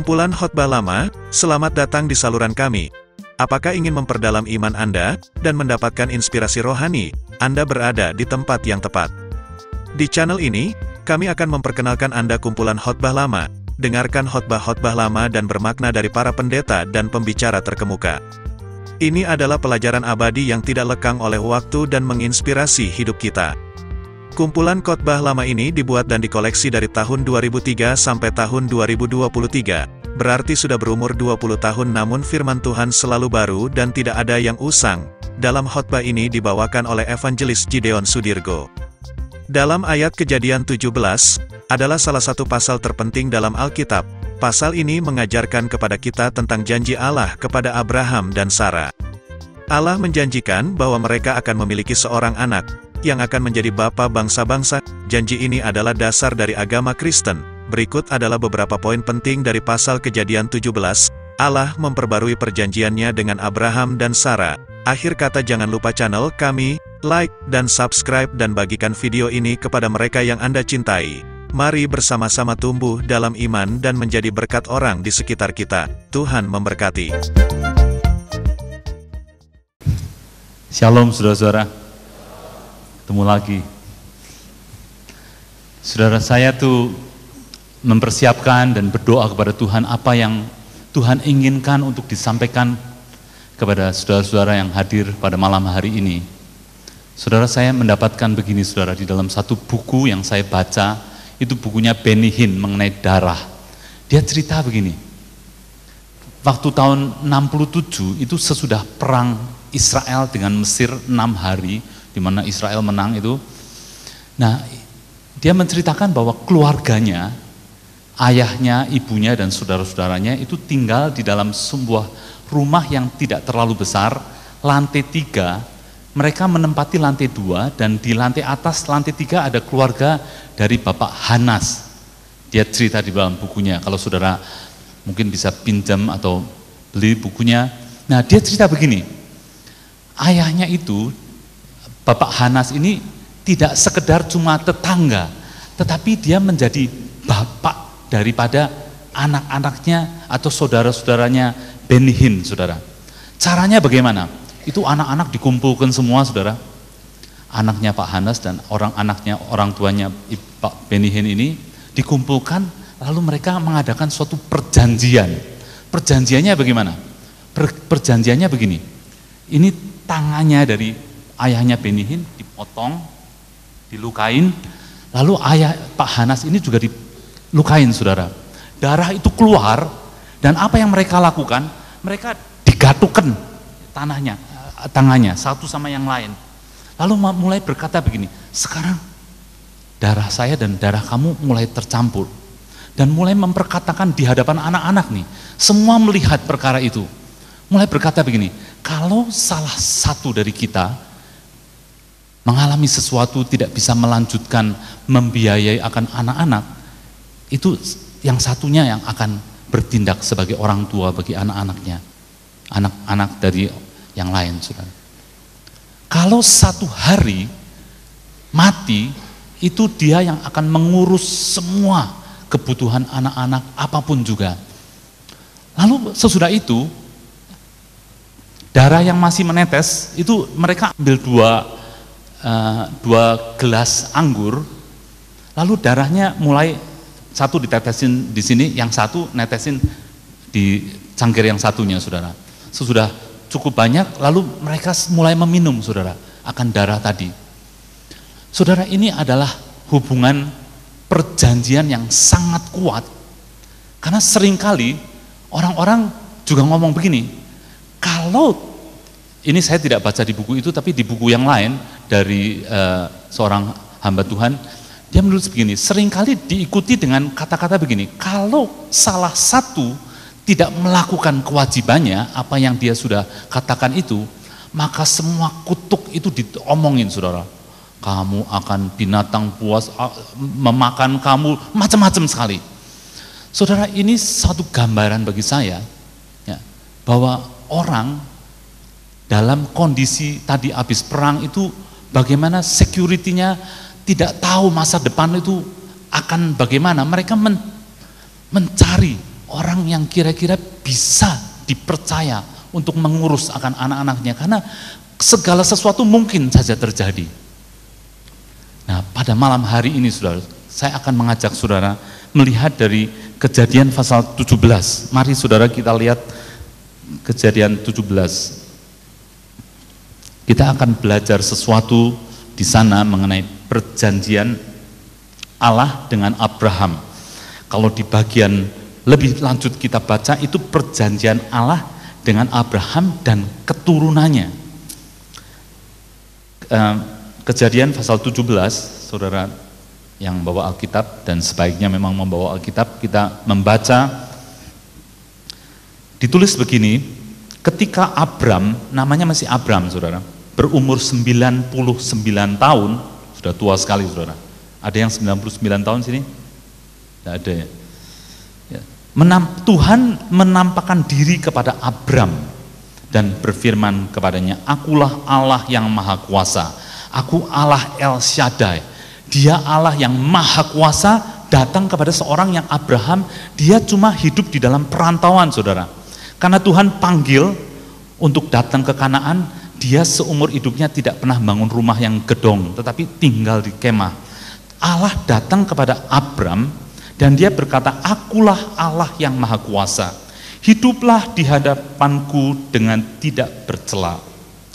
Kumpulan khotbah lama, selamat datang di saluran kami. Apakah ingin memperdalam iman Anda, dan mendapatkan inspirasi rohani? Anda berada di tempat yang tepat. Di channel ini, kami akan memperkenalkan Anda kumpulan khotbah lama. Dengarkan khotbah-khotbah lama dan bermakna dari para pendeta dan pembicara terkemuka. Ini adalah pelajaran abadi yang tidak lekang oleh waktu dan menginspirasi hidup kita. Kumpulan khotbah lama ini dibuat dan dikoleksi dari tahun 2003 sampai tahun 2023, berarti sudah berumur 20 tahun namun firman Tuhan selalu baru dan tidak ada yang usang. Dalam khotbah ini dibawakan oleh Evangelis Gideon Sudirgo. Dalam ayat Kejadian 17, adalah salah satu pasal terpenting dalam Alkitab. Pasal ini mengajarkan kepada kita tentang janji Allah kepada Abraham dan Sarah. Allah menjanjikan bahwa mereka akan memiliki seorang anak, yang akan menjadi bapa bangsa-bangsa. Janji ini adalah dasar dari agama Kristen. Berikut adalah beberapa poin penting dari pasal Kejadian 17. Allah memperbarui perjanjiannya dengan Abraham dan Sarah. Akhir kata, jangan lupa channel kami, like, dan subscribe dan bagikan video ini kepada mereka yang Anda cintai. Mari bersama-sama tumbuh dalam iman dan menjadi berkat orang di sekitar kita. Tuhan memberkati. Shalom saudara-saudara. Ketemu lagi. Saudara, saya tuh mempersiapkan dan berdoa kepada Tuhan apa yang Tuhan inginkan untuk disampaikan kepada saudara-saudara yang hadir pada malam hari ini. Saudara, saya mendapatkan begini saudara, di dalam satu buku yang saya baca, itu bukunya Benny Hinn mengenai darah. Dia cerita begini, waktu tahun 67 itu sesudah perang Israel dengan Mesir 6 hari, di mana Israel menang itu. Nah, dia menceritakan bahwa keluarganya, ayahnya, ibunya, dan saudara-saudaranya itu tinggal di dalam sebuah rumah yang tidak terlalu besar, lantai 3, mereka menempati lantai 2, dan di lantai atas, lantai 3 ada keluarga dari Bapak Hanas. Dia cerita di dalam bukunya, kalau saudara mungkin bisa pinjam atau beli bukunya. Nah, dia cerita begini, ayahnya itu, Bapak Hanas ini tidak sekedar cuma tetangga, tetapi dia menjadi bapak daripada anak-anaknya atau saudara-saudaranya Benny Hinn, saudara. Caranya bagaimana? Itu anak-anak dikumpulkan semua, saudara. Anaknya Pak Hanas dan orang tuanya Pak Benny Hinn ini dikumpulkan, lalu mereka mengadakan suatu perjanjian. Perjanjiannya bagaimana? Perjanjiannya begini. Ini tangannya dari ayahnya Benny Hinn dipotong, dilukain, lalu ayah Pak Hanas ini juga dilukain, saudara. Darah itu keluar, dan apa yang mereka lakukan? Mereka digatukan tangannya satu sama yang lain. Lalu mulai berkata begini, sekarang darah saya dan darah kamu mulai tercampur. Dan mulai memperkatakan di hadapan anak-anak nih, semua melihat perkara itu. Mulai berkata begini, kalau salah satu dari kita mengalami sesuatu tidak bisa melanjutkan membiayai akan anak-anak, itu yang satunya yang akan bertindak sebagai orang tua bagi anak-anaknya, anak-anak dari yang lain, saudara. Kalau satu hari mati, itu dia yang akan mengurus semua kebutuhan anak-anak apapun juga. Lalu sesudah itu, darah yang masih menetes, itu mereka ambil dua gelas anggur, lalu darahnya mulai satu ditetesin di sini, yang satu netesin di cangkir yang satunya, saudara. Sesudah cukup banyak, lalu mereka mulai meminum, saudara, akan darah tadi. Saudara, ini adalah hubungan perjanjian yang sangat kuat, karena seringkali orang-orang juga ngomong begini, kalau ini saya tidak baca di buku itu, tapi di buku yang lain dari seorang hamba Tuhan, dia menulis begini, seringkali diikuti dengan kata-kata begini, kalau salah satu tidak melakukan kewajibannya, apa yang dia sudah katakan itu, maka semua kutuk itu diomongin, saudara. Kamu akan binatang buas memakan kamu, macam-macam sekali. Saudara, ini satu gambaran bagi saya, ya, bahwa orang dalam kondisi tadi habis perang itu bagaimana security-nya, tidak tahu masa depan itu akan bagaimana. Mereka mencari orang yang kira-kira bisa dipercaya untuk mengurus akan anak-anaknya, karena segala sesuatu mungkin saja terjadi. Nah, pada malam hari ini saudara, saya akan mengajak saudara melihat dari Kejadian pasal 17. Mari saudara kita lihat Kejadian 17. Kita akan belajar sesuatu di sana mengenai perjanjian Allah dengan Abraham. Kalau di bagian lebih lanjut kita baca, itu perjanjian Allah dengan Abraham dan keturunannya. Kejadian pasal 17, saudara yang membawa Alkitab, dan sebaiknya memang membawa Alkitab, kita membaca, ditulis begini, ketika Abram, namanya masih Abram saudara, berumur 99 tahun, sudah tua sekali saudara. Ada yang 99 tahun sini? Tidak ada ya? Tuhan menampakkan diri kepada Abram dan berfirman kepadanya, akulah Allah yang maha kuasa, aku Allah El Shaddai. Dia Allah yang maha kuasa datang kepada seorang yang Abraham, dia cuma hidup di dalam perantauan saudara. Karena Tuhan panggil untuk datang ke Kanaan, dia seumur hidupnya tidak pernah bangun rumah yang gedong, tetapi tinggal di kemah. Allah datang kepada Abram dan dia berkata, akulah Allah yang maha kuasa, hiduplah di hadapanku dengan tidak bercela.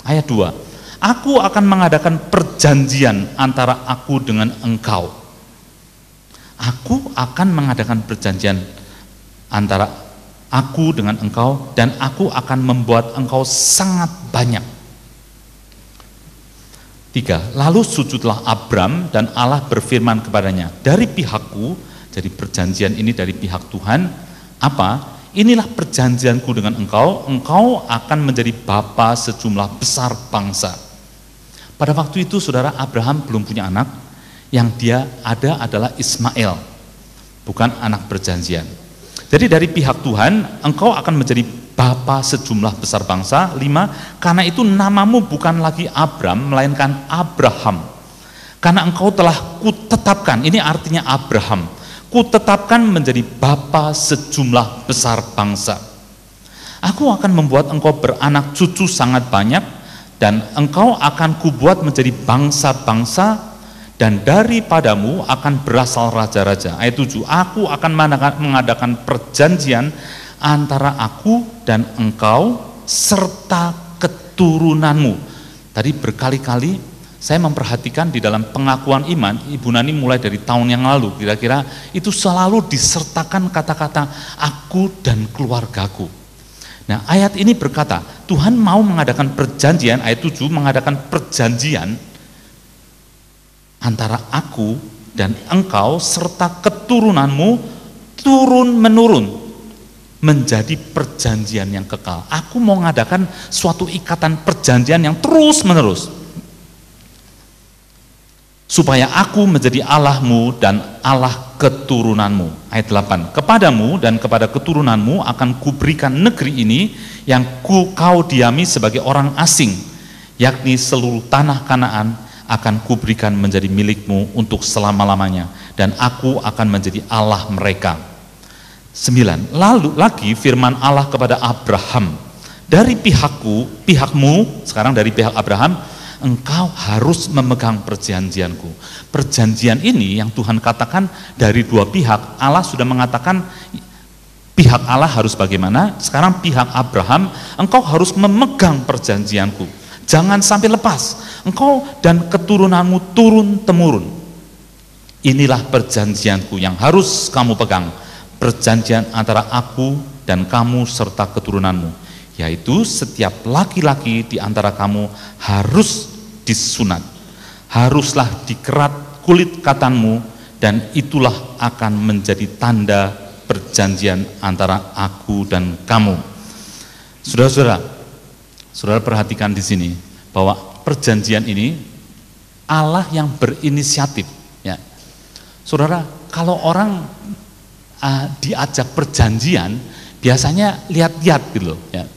Ayat 2, aku akan mengadakan perjanjian antara aku dengan engkau. Aku akan mengadakan perjanjian antara aku dengan engkau, dan aku akan membuat engkau sangat banyak. 3, lalu sujudlah Abram dan Allah berfirman kepadanya, dari pihakku, jadi perjanjian ini dari pihak Tuhan, apa? Inilah perjanjianku dengan engkau, engkau akan menjadi bapa sejumlah besar bangsa. Pada waktu itu saudara, Abraham belum punya anak, yang dia ada adalah Ismail, bukan anak perjanjian. Jadi dari pihak Tuhan, engkau akan menjadi bapa sejumlah besar bangsa. 5, karena itu namamu bukan lagi Abram, melainkan Abraham. Karena engkau telah kutetapkan, ini artinya Abraham, kutetapkan menjadi bapa sejumlah besar bangsa. Aku akan membuat engkau beranak cucu sangat banyak, dan engkau akan kubuat menjadi bangsa-bangsa, dan daripadamu akan berasal raja-raja. Ayat 7, aku akan mengadakan perjanjian antara aku dan engkau serta keturunanmu. Tadi berkali-kali saya memperhatikan di dalam pengakuan iman, Ibu Nani mulai dari tahun yang lalu, kira-kira itu selalu disertakan kata-kata aku dan keluargaku. Nah, ayat ini berkata, Tuhan mau mengadakan perjanjian, ayat 7, mengadakan perjanjian antara aku dan engkau serta keturunanmu turun-menurun menjadi perjanjian yang kekal. Aku mau mengadakan suatu ikatan perjanjian yang terus-menerus, supaya aku menjadi Allahmu dan Allah keturunanmu. Ayat 8, kepadamu dan kepada keturunanmu akan kuberikan negeri ini yang kau diami sebagai orang asing, yakni seluruh tanah Kanaan akan kuberikan menjadi milikmu untuk selama-lamanya, dan aku akan menjadi Allah mereka. 9, lalu lagi firman Allah kepada Abraham, dari pihakmu, sekarang dari pihak Abraham, engkau harus memegang perjanjianku. Perjanjian ini yang Tuhan katakan dari dua pihak. Allah sudah mengatakan pihak Allah harus bagaimana, sekarang pihak Abraham, engkau harus memegang perjanjianku, jangan sampai lepas, engkau dan keturunanmu turun-temurun. Inilah perjanjianku yang harus kamu pegang, perjanjian antara aku dan kamu serta keturunanmu, yaitu setiap laki-laki di antara kamu harus disunat, haruslah dikerat kulit katanmu, dan itulah akan menjadi tanda perjanjian antara aku dan kamu. Saudara perhatikan di sini bahwa perjanjian ini Allah yang berinisiatif. Ya, saudara, kalau orang diajak perjanjian, biasanya lihat-lihat gitu loh. Ya,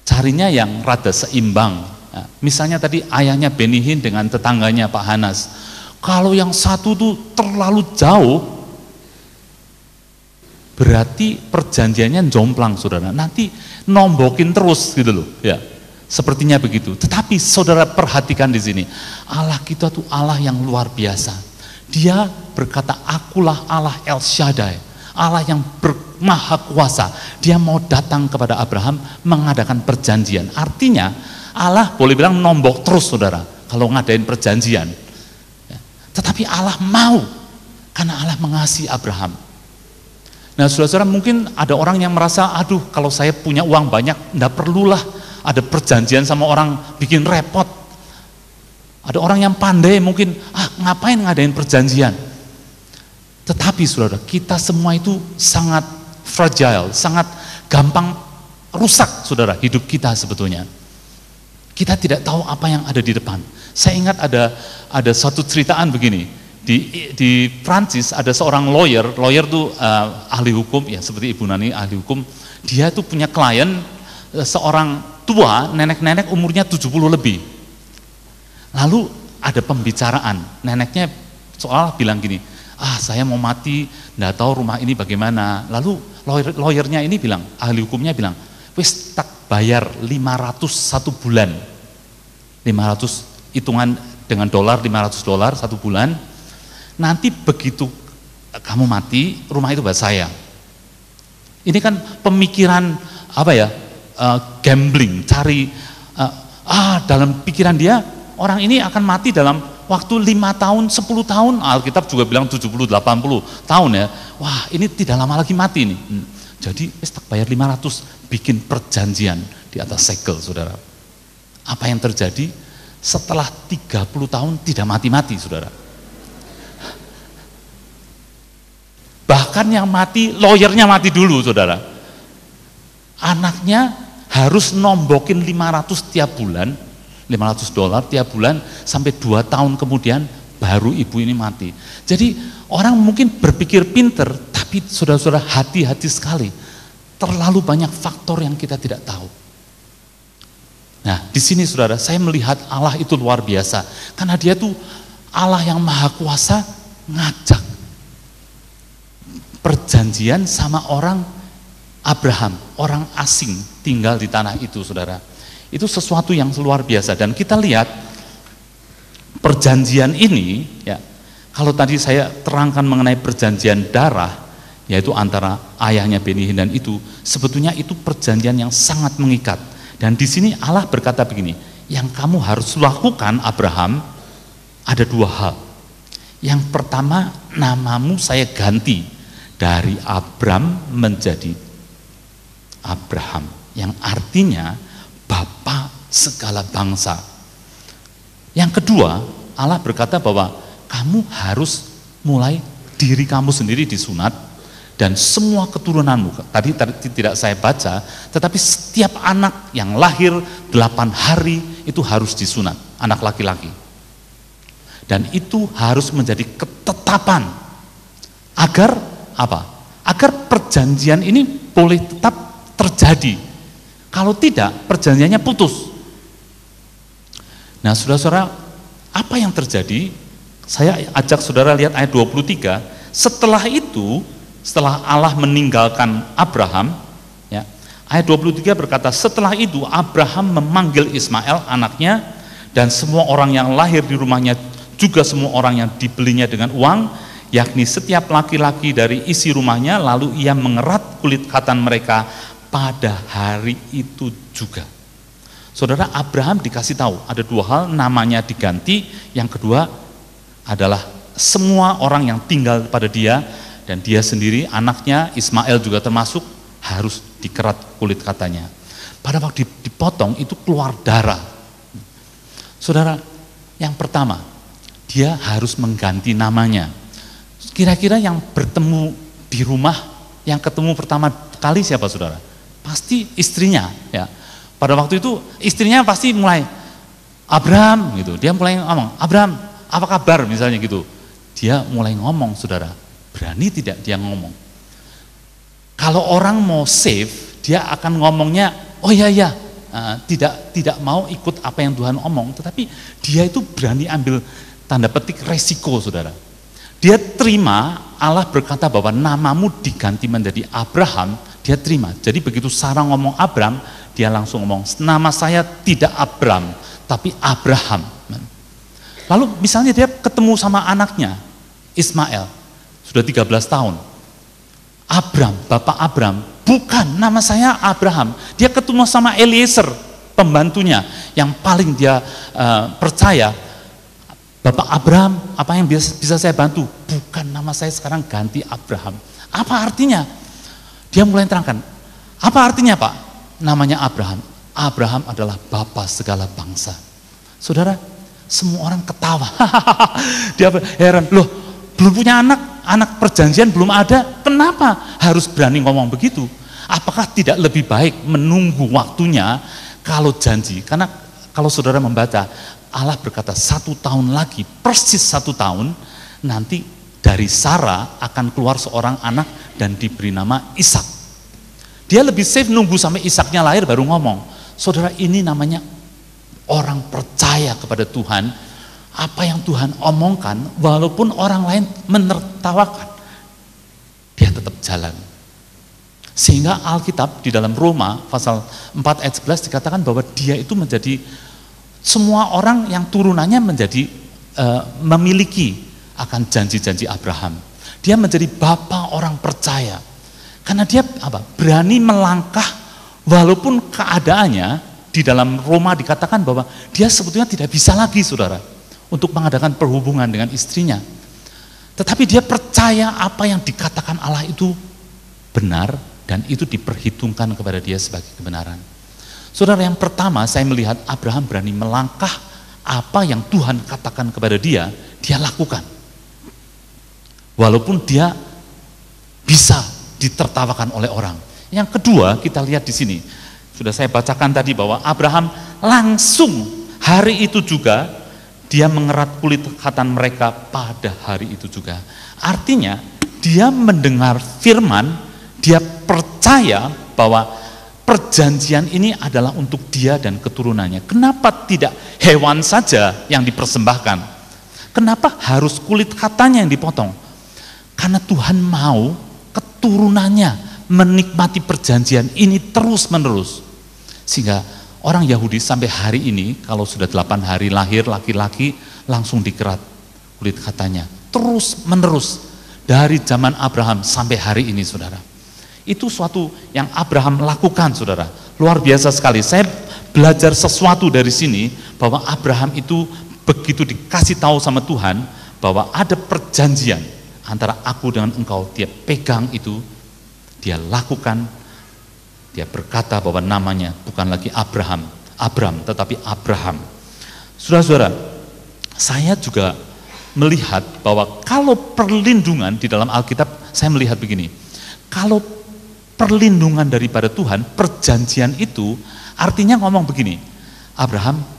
carinya yang rada seimbang. Nah, misalnya tadi ayahnya Benihin dengan tetangganya Pak Hanas, kalau yang satu tuh terlalu jauh, berarti perjanjiannya jomplang saudara, nanti nombokin terus gitu loh ya. Sepertinya begitu. Tetapi saudara perhatikan di sini, Allah kita tuh Allah yang luar biasa. Dia berkata, akulah Allah El Shaddai, Allah yang maha kuasa. Dia mau datang kepada Abraham mengadakan perjanjian. Artinya Allah boleh bilang nombok terus saudara kalau ngadain perjanjian. Tetapi Allah mau, karena Allah mengasihi Abraham. Nah saudara-saudara, mungkin ada orang yang merasa, aduh kalau saya punya uang banyak, enggak perlulah ada perjanjian sama orang, bikin repot. Ada orang yang pandai mungkin, ngapain ngadain perjanjian. Tetapi saudara, kita semua itu sangat fragile, sangat gampang rusak saudara, hidup kita sebetulnya. Kita tidak tahu apa yang ada di depan. Saya ingat ada suatu ceritaan begini, di Prancis ada seorang lawyer tuh ahli hukum, ya seperti Ibu Nani ahli hukum. Dia tuh punya klien, seorang tua, nenek-nenek umurnya 70 lebih. Lalu ada pembicaraan, neneknya soal bilang gini, saya mau mati, nggak tahu rumah ini bagaimana. Lalu lawyernya ini bilang, ahli hukumnya bilang, wis tak bayar 500 satu bulan. 500 hitungan dengan dolar, $500 satu bulan. Nanti begitu kamu mati, rumah itu buat saya. Ini kan pemikiran apa ya? Gambling, cari dalam pikiran dia orang ini akan mati dalam waktu 5 tahun, 10 tahun, Alkitab juga bilang 70, 80 tahun ya. Wah ini tidak lama lagi mati nih. Jadi tak bayar 500, bikin perjanjian di atas segel saudara. Apa yang terjadi? Setelah 30 tahun tidak mati-mati saudara. Bahkan yang mati, lawyernya mati dulu saudara. Anaknya harus nombokin 500 tiap bulan, $500 tiap bulan, sampai 2 tahun kemudian baru ibu ini mati. Jadi orang mungkin berpikir pinter, tapi saudara-saudara hati-hati sekali. Terlalu banyak faktor yang kita tidak tahu. Nah di sini saudara, saya melihat Allah itu luar biasa. Karena dia tuh Allah yang maha kuasa, ngajak perjanjian sama orang Abraham, orang asing tinggal di tanah itu saudara. Itu sesuatu yang luar biasa. Dan kita lihat perjanjian ini ya, kalau tadi saya terangkan mengenai perjanjian darah, yaitu antara ayahnya Beni Hindan itu, sebetulnya itu perjanjian yang sangat mengikat. Dan di sini Allah berkata begini, yang kamu harus lakukan Abraham ada 2 hal. Yang pertama, namamu saya ganti dari Abram menjadi Abraham, yang artinya Bapa segala bangsa. Yang kedua, Allah berkata bahwa kamu harus mulai diri kamu sendiri disunat, dan semua keturunanmu, tadi tidak saya baca, tetapi setiap anak yang lahir 8 hari itu harus disunat, anak laki-laki. Dan itu harus menjadi ketetapan, agar apa? Agar perjanjian ini boleh tetap terjadi. Kalau tidak, perjanjiannya putus. Nah saudara-saudara, apa yang terjadi? Saya ajak saudara lihat ayat 23. Setelah itu, setelah Allah meninggalkan Abraham, ya, ayat 23 berkata, setelah itu Abraham memanggil Ismail anaknya, dan semua orang yang lahir di rumahnya, juga semua orang yang dibelinya dengan uang, yakni setiap laki-laki dari isi rumahnya, lalu ia mengerat kulit katan mereka pada hari itu juga. Saudara, Abraham dikasih tahu ada 2 hal, namanya diganti, yang kedua adalah semua orang yang tinggal pada dia dan dia sendiri, anaknya Ismail juga termasuk, harus dikerat kulit katanya. Pada waktu dipotong itu keluar darah. Saudara, yang pertama, dia harus mengganti namanya. Kira-kira yang bertemu di rumah, yang ketemu pertama kali siapa saudara? Pasti istrinya ya. Pada waktu itu istrinya pasti mulai Abraham gitu. Dia mulai ngomong, "Abraham, apa kabar?" misalnya gitu. Dia mulai ngomong saudara. Berani tidak dia ngomong? Kalau orang mau save, dia akan ngomongnya, "Oh iya ya." Tidak mau ikut apa yang Tuhan omong, tetapi dia itu berani ambil tanda petik resiko saudara. Dia terima Allah berkata bahwa namamu diganti menjadi Abraham, dia terima. Jadi begitu Sarah ngomong Abram, dia langsung ngomong, nama saya tidak Abram, tapi Abraham. Lalu misalnya dia ketemu sama anaknya, Ismail, sudah 13 tahun. Abram, Bapak Abram, bukan, nama saya Abraham. Dia ketemu sama Eliezer, pembantunya, yang paling dia percaya. Bapak Abraham, apa yang bisa saya bantu? Bukan, nama saya sekarang ganti Abraham. Apa artinya? Dia mulai terangkan. Apa artinya Pak? Namanya Abraham. Abraham adalah bapa segala bangsa. Saudara, semua orang ketawa. Dia heran, loh belum punya anak perjanjian belum ada, kenapa harus berani ngomong begitu? Apakah tidak lebih baik menunggu waktunya kalau janji? Karena kalau saudara membaca, Allah berkata 1 tahun lagi, persis 1 tahun, nanti dari Sarah akan keluar seorang anak dan diberi nama Ishak. Dia lebih safe nunggu sampai Ishaknya lahir baru ngomong. Saudara, ini namanya orang percaya kepada Tuhan. Apa yang Tuhan omongkan, walaupun orang lain menertawakan, dia tetap jalan. Sehingga Alkitab di dalam Roma pasal 4 ayat 11 dikatakan bahwa dia itu menjadi semua orang yang turunannya menjadi memiliki akan janji-janji Abraham. Dia menjadi bapa orang percaya. Karena dia berani melangkah walaupun keadaannya di dalam Roma dikatakan bahwa dia sebetulnya tidak bisa lagi, saudara, untuk mengadakan perhubungan dengan istrinya. Tetapi dia percaya apa yang dikatakan Allah itu benar dan itu diperhitungkan kepada dia sebagai kebenaran. Saudara, yang pertama saya melihat Abraham berani melangkah apa yang Tuhan katakan kepada dia lakukan. Walaupun dia bisa ditertawakan oleh orang. Yang kedua, kita lihat di sini. Sudah saya bacakan tadi bahwa Abraham langsung hari itu juga dia mengerat kulit khatan mereka pada hari itu juga. Artinya dia mendengar firman, dia percaya bahwa perjanjian ini adalah untuk dia dan keturunannya. Kenapa tidak hewan saja yang dipersembahkan? Kenapa harus kulit khatanya yang dipotong? Karena Tuhan mau keturunannya menikmati perjanjian ini terus menerus. Sehingga orang Yahudi sampai hari ini kalau sudah 8 hari lahir laki-laki langsung dikerat kulit khatanya. Terus menerus dari zaman Abraham sampai hari ini, saudara. Itu suatu yang Abraham lakukan, saudara. Luar biasa sekali. Saya belajar sesuatu dari sini bahwa Abraham itu begitu dikasih tahu sama Tuhan bahwa ada perjanjian antara aku dengan engkau, dia pegang itu, dia lakukan, dia berkata bahwa namanya bukan lagi Abram, tetapi Abraham. Saudara-saudara, saya juga melihat bahwa kalau perlindungan di dalam Alkitab, saya melihat begini, kalau perlindungan daripada Tuhan, perjanjian itu artinya ngomong begini, Abraham,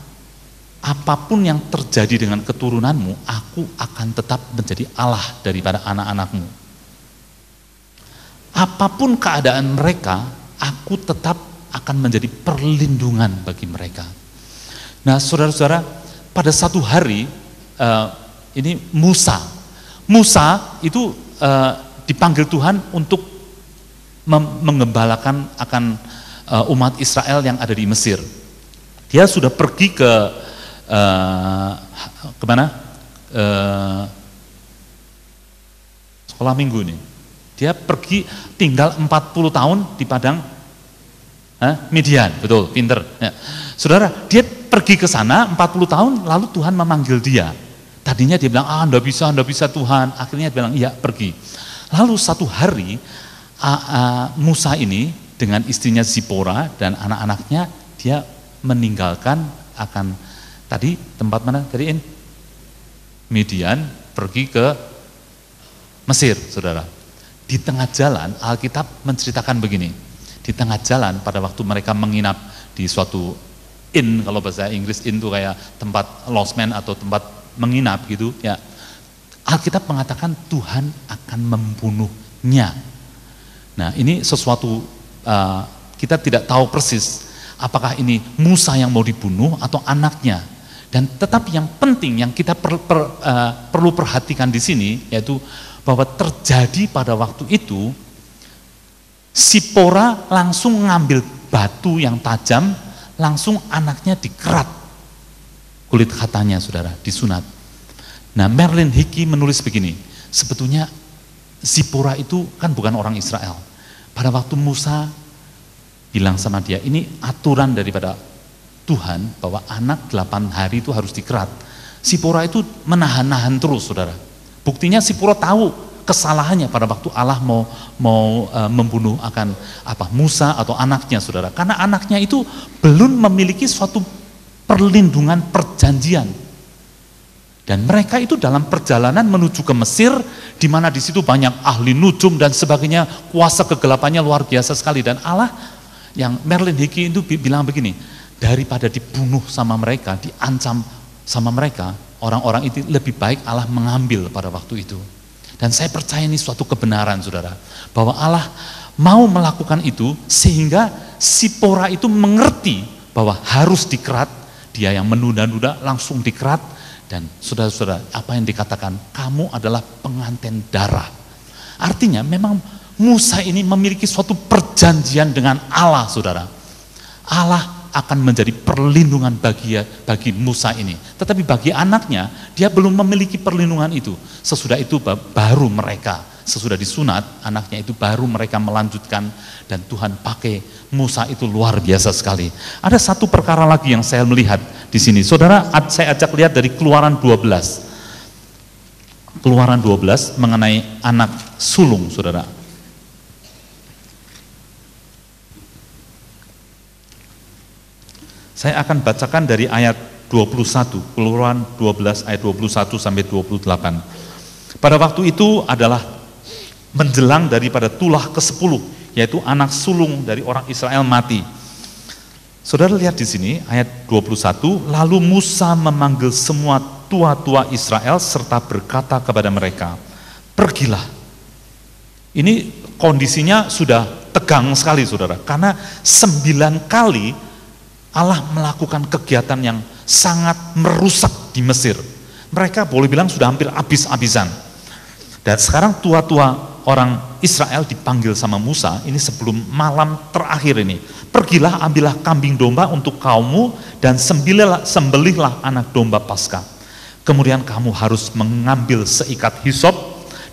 apapun yang terjadi dengan keturunanmu, aku akan tetap menjadi Allah daripada anak-anakmu. Apapun keadaan mereka, aku tetap akan menjadi perlindungan bagi mereka. Nah, saudara-saudara, pada satu hari, ini Musa itu dipanggil Tuhan untuk mengembalakan akan umat Israel yang ada di Mesir. Dia sudah pergi ke kemana? Sekolah minggu ini. Dia pergi tinggal 40 tahun di padang Midian, betul, pinter. Ya. Saudara, dia pergi ke sana 40 tahun, lalu Tuhan memanggil dia. Tadinya dia bilang, enggak bisa Tuhan. Akhirnya dia bilang, iya pergi. Lalu satu hari, Musa ini dengan istrinya Zipora dan anak-anaknya, dia meninggalkan akan tadi tempat mana tadi Midian, pergi ke Mesir, saudara. Di tengah jalan Alkitab menceritakan begini, di tengah jalan pada waktu mereka menginap di suatu inn, kalau bahasa Inggris inn itu kayak tempat lodgement atau tempat menginap gitu ya, Alkitab mengatakan Tuhan akan membunuhnya. Nah, ini sesuatu kita tidak tahu persis apakah ini Musa yang mau dibunuh atau anaknya. Dan tetapi yang penting yang kita perlu perhatikan di sini, yaitu bahwa terjadi pada waktu itu, Sipora langsung ngambil batu yang tajam, langsung anaknya dikerat kulit katanya, saudara, disunat. Nah, Merlin Hickey menulis begini, sebetulnya Sipora itu kan bukan orang Israel. Pada waktu Musa bilang sama dia, ini aturan daripada Tuhan bahwa anak 8 hari itu harus dikerat. Sipora itu menahan-nahan terus, saudara. Buktinya Sipora tahu kesalahannya pada waktu Allah mau membunuh akan Musa atau anaknya, saudara. Karena anaknya itu belum memiliki suatu perlindungan perjanjian. Dan mereka itu dalam perjalanan menuju ke Mesir, di mana di situ banyak ahli nujum dan sebagainya, kuasa kegelapannya luar biasa sekali. Dan Allah, yang Merlin Hickey itu bilang begini, daripada dibunuh sama mereka, diancam sama mereka, orang-orang itu lebih baik Allah mengambil pada waktu itu. Dan saya percaya ini suatu kebenaran, saudara, bahwa Allah mau melakukan itu sehingga Sipora itu mengerti bahwa harus dikerat. Dia yang menunda-nunda langsung dikerat. Dan saudara-saudara, apa yang dikatakan, kamu adalah pengantin darah. Artinya memang Musa ini memiliki suatu perjanjian dengan Allah, saudara. Allah akan menjadi perlindungan bagi Musa ini. Tetapi bagi anaknya, dia belum memiliki perlindungan itu. Sesudah itu baru mereka, sesudah disunat, anaknya itu baru mereka melanjutkan, dan Tuhan pakai Musa itu luar biasa sekali. Ada satu perkara lagi yang saya melihat di sini. Saudara, saya ajak lihat dari Keluaran 12. Keluaran 12 mengenai anak sulung, saudara. Saya akan bacakan dari ayat 21, Keluaran 12 ayat 21 sampai 28. Pada waktu itu adalah menjelang daripada tulah ke-10, yaitu anak sulung dari orang Israel mati. Saudara lihat di sini ayat 21, lalu Musa memanggil semua tua-tua Israel serta berkata kepada mereka, pergilah. Ini kondisinya sudah tegang sekali, saudara, karena 9 kali Allah melakukan kegiatan yang sangat merusak di Mesir. Mereka boleh bilang sudah hampir habis-habisan. Dan sekarang tua-tua orang Israel dipanggil sama Musa, ini sebelum malam terakhir ini. Pergilah, ambillah kambing domba untuk kaummu dan sembelihlah anak domba Paskah. Kemudian kamu harus mengambil seikat hisop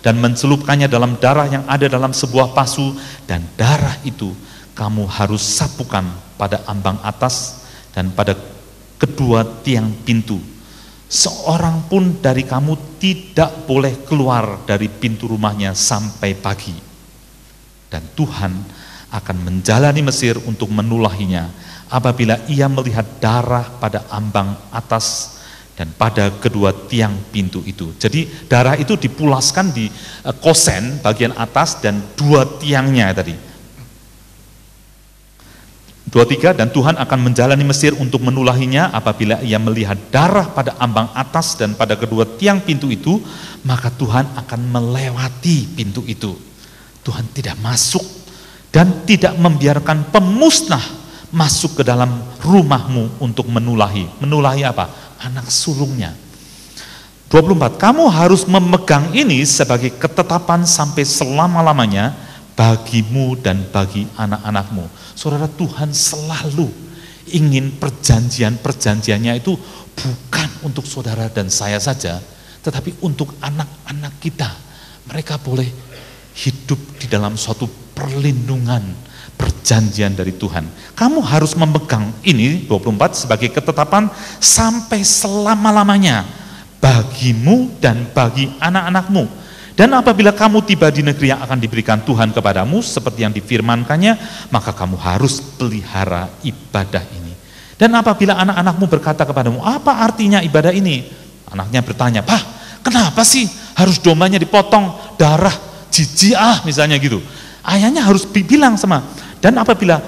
dan mencelupkannya dalam darah yang ada dalam sebuah pasu, dan darah itu kamu harus sapukan pada ambang atas dan pada kedua tiang pintu. Seorang pun dari kamu tidak boleh keluar dari pintu rumahnya sampai pagi. Dan Tuhan akan menjalani Mesir untuk menulahinya apabila ia melihat darah pada ambang atas dan pada kedua tiang pintu itu. Jadi darah itu dipulaskan di kosen bagian atas dan 2 tiangnya tadi. 23, dan Tuhan akan menjalani Mesir untuk menulahinya apabila ia melihat darah pada ambang atas dan pada kedua tiang pintu itu, maka Tuhan akan melewati pintu itu. Tuhan tidak masuk dan tidak membiarkan pemusnah masuk ke dalam rumahmu untuk menulahi. Menulahi apa? Anak sulungnya. 24, kamu harus memegang ini sebagai ketetapan sampai selama-lamanya bagimu dan bagi anak-anakmu. Saudara, Tuhan selalu ingin perjanjiannya itu bukan untuk saudara dan saya saja, tetapi untuk anak-anak kita. Mereka boleh hidup di dalam suatu perlindungan perjanjian dari Tuhan. Kamu harus memegang ini, 24, sebagai ketetapan sampai selama-lamanya bagimu dan bagi anak-anakmu. Dan apabila kamu tiba di negeri yang akan diberikan Tuhan kepadamu, seperti yang difirmankannya, maka kamu harus pelihara ibadah ini. Dan apabila anak-anakmu berkata kepadamu, apa artinya ibadah ini? Anaknya bertanya, Pak, kenapa sih harus dombanya dipotong, darah jijik misalnya gitu. Ayahnya harus bilang sama, dan apabila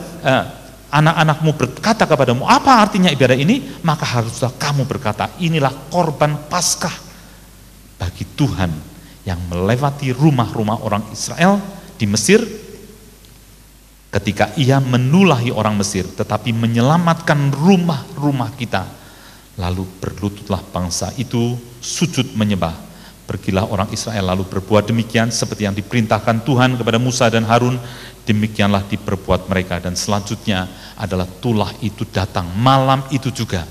anak-anakmu berkata kepadamu, apa artinya ibadah ini? Maka haruslah kamu berkata, inilah korban Paskah bagi Tuhan yang melewati rumah-rumah orang Israel di Mesir ketika ia menulahi orang Mesir, tetapi menyelamatkan rumah-rumah kita Lalu berlututlah bangsa itu sujud menyembah. Pergilah orang Israel lalu berbuat demikian seperti yang diperintahkan Tuhan kepada Musa dan Harun. Demikianlah diperbuat mereka. Dan selanjutnya adalah tulah itu datang. Malam itu juga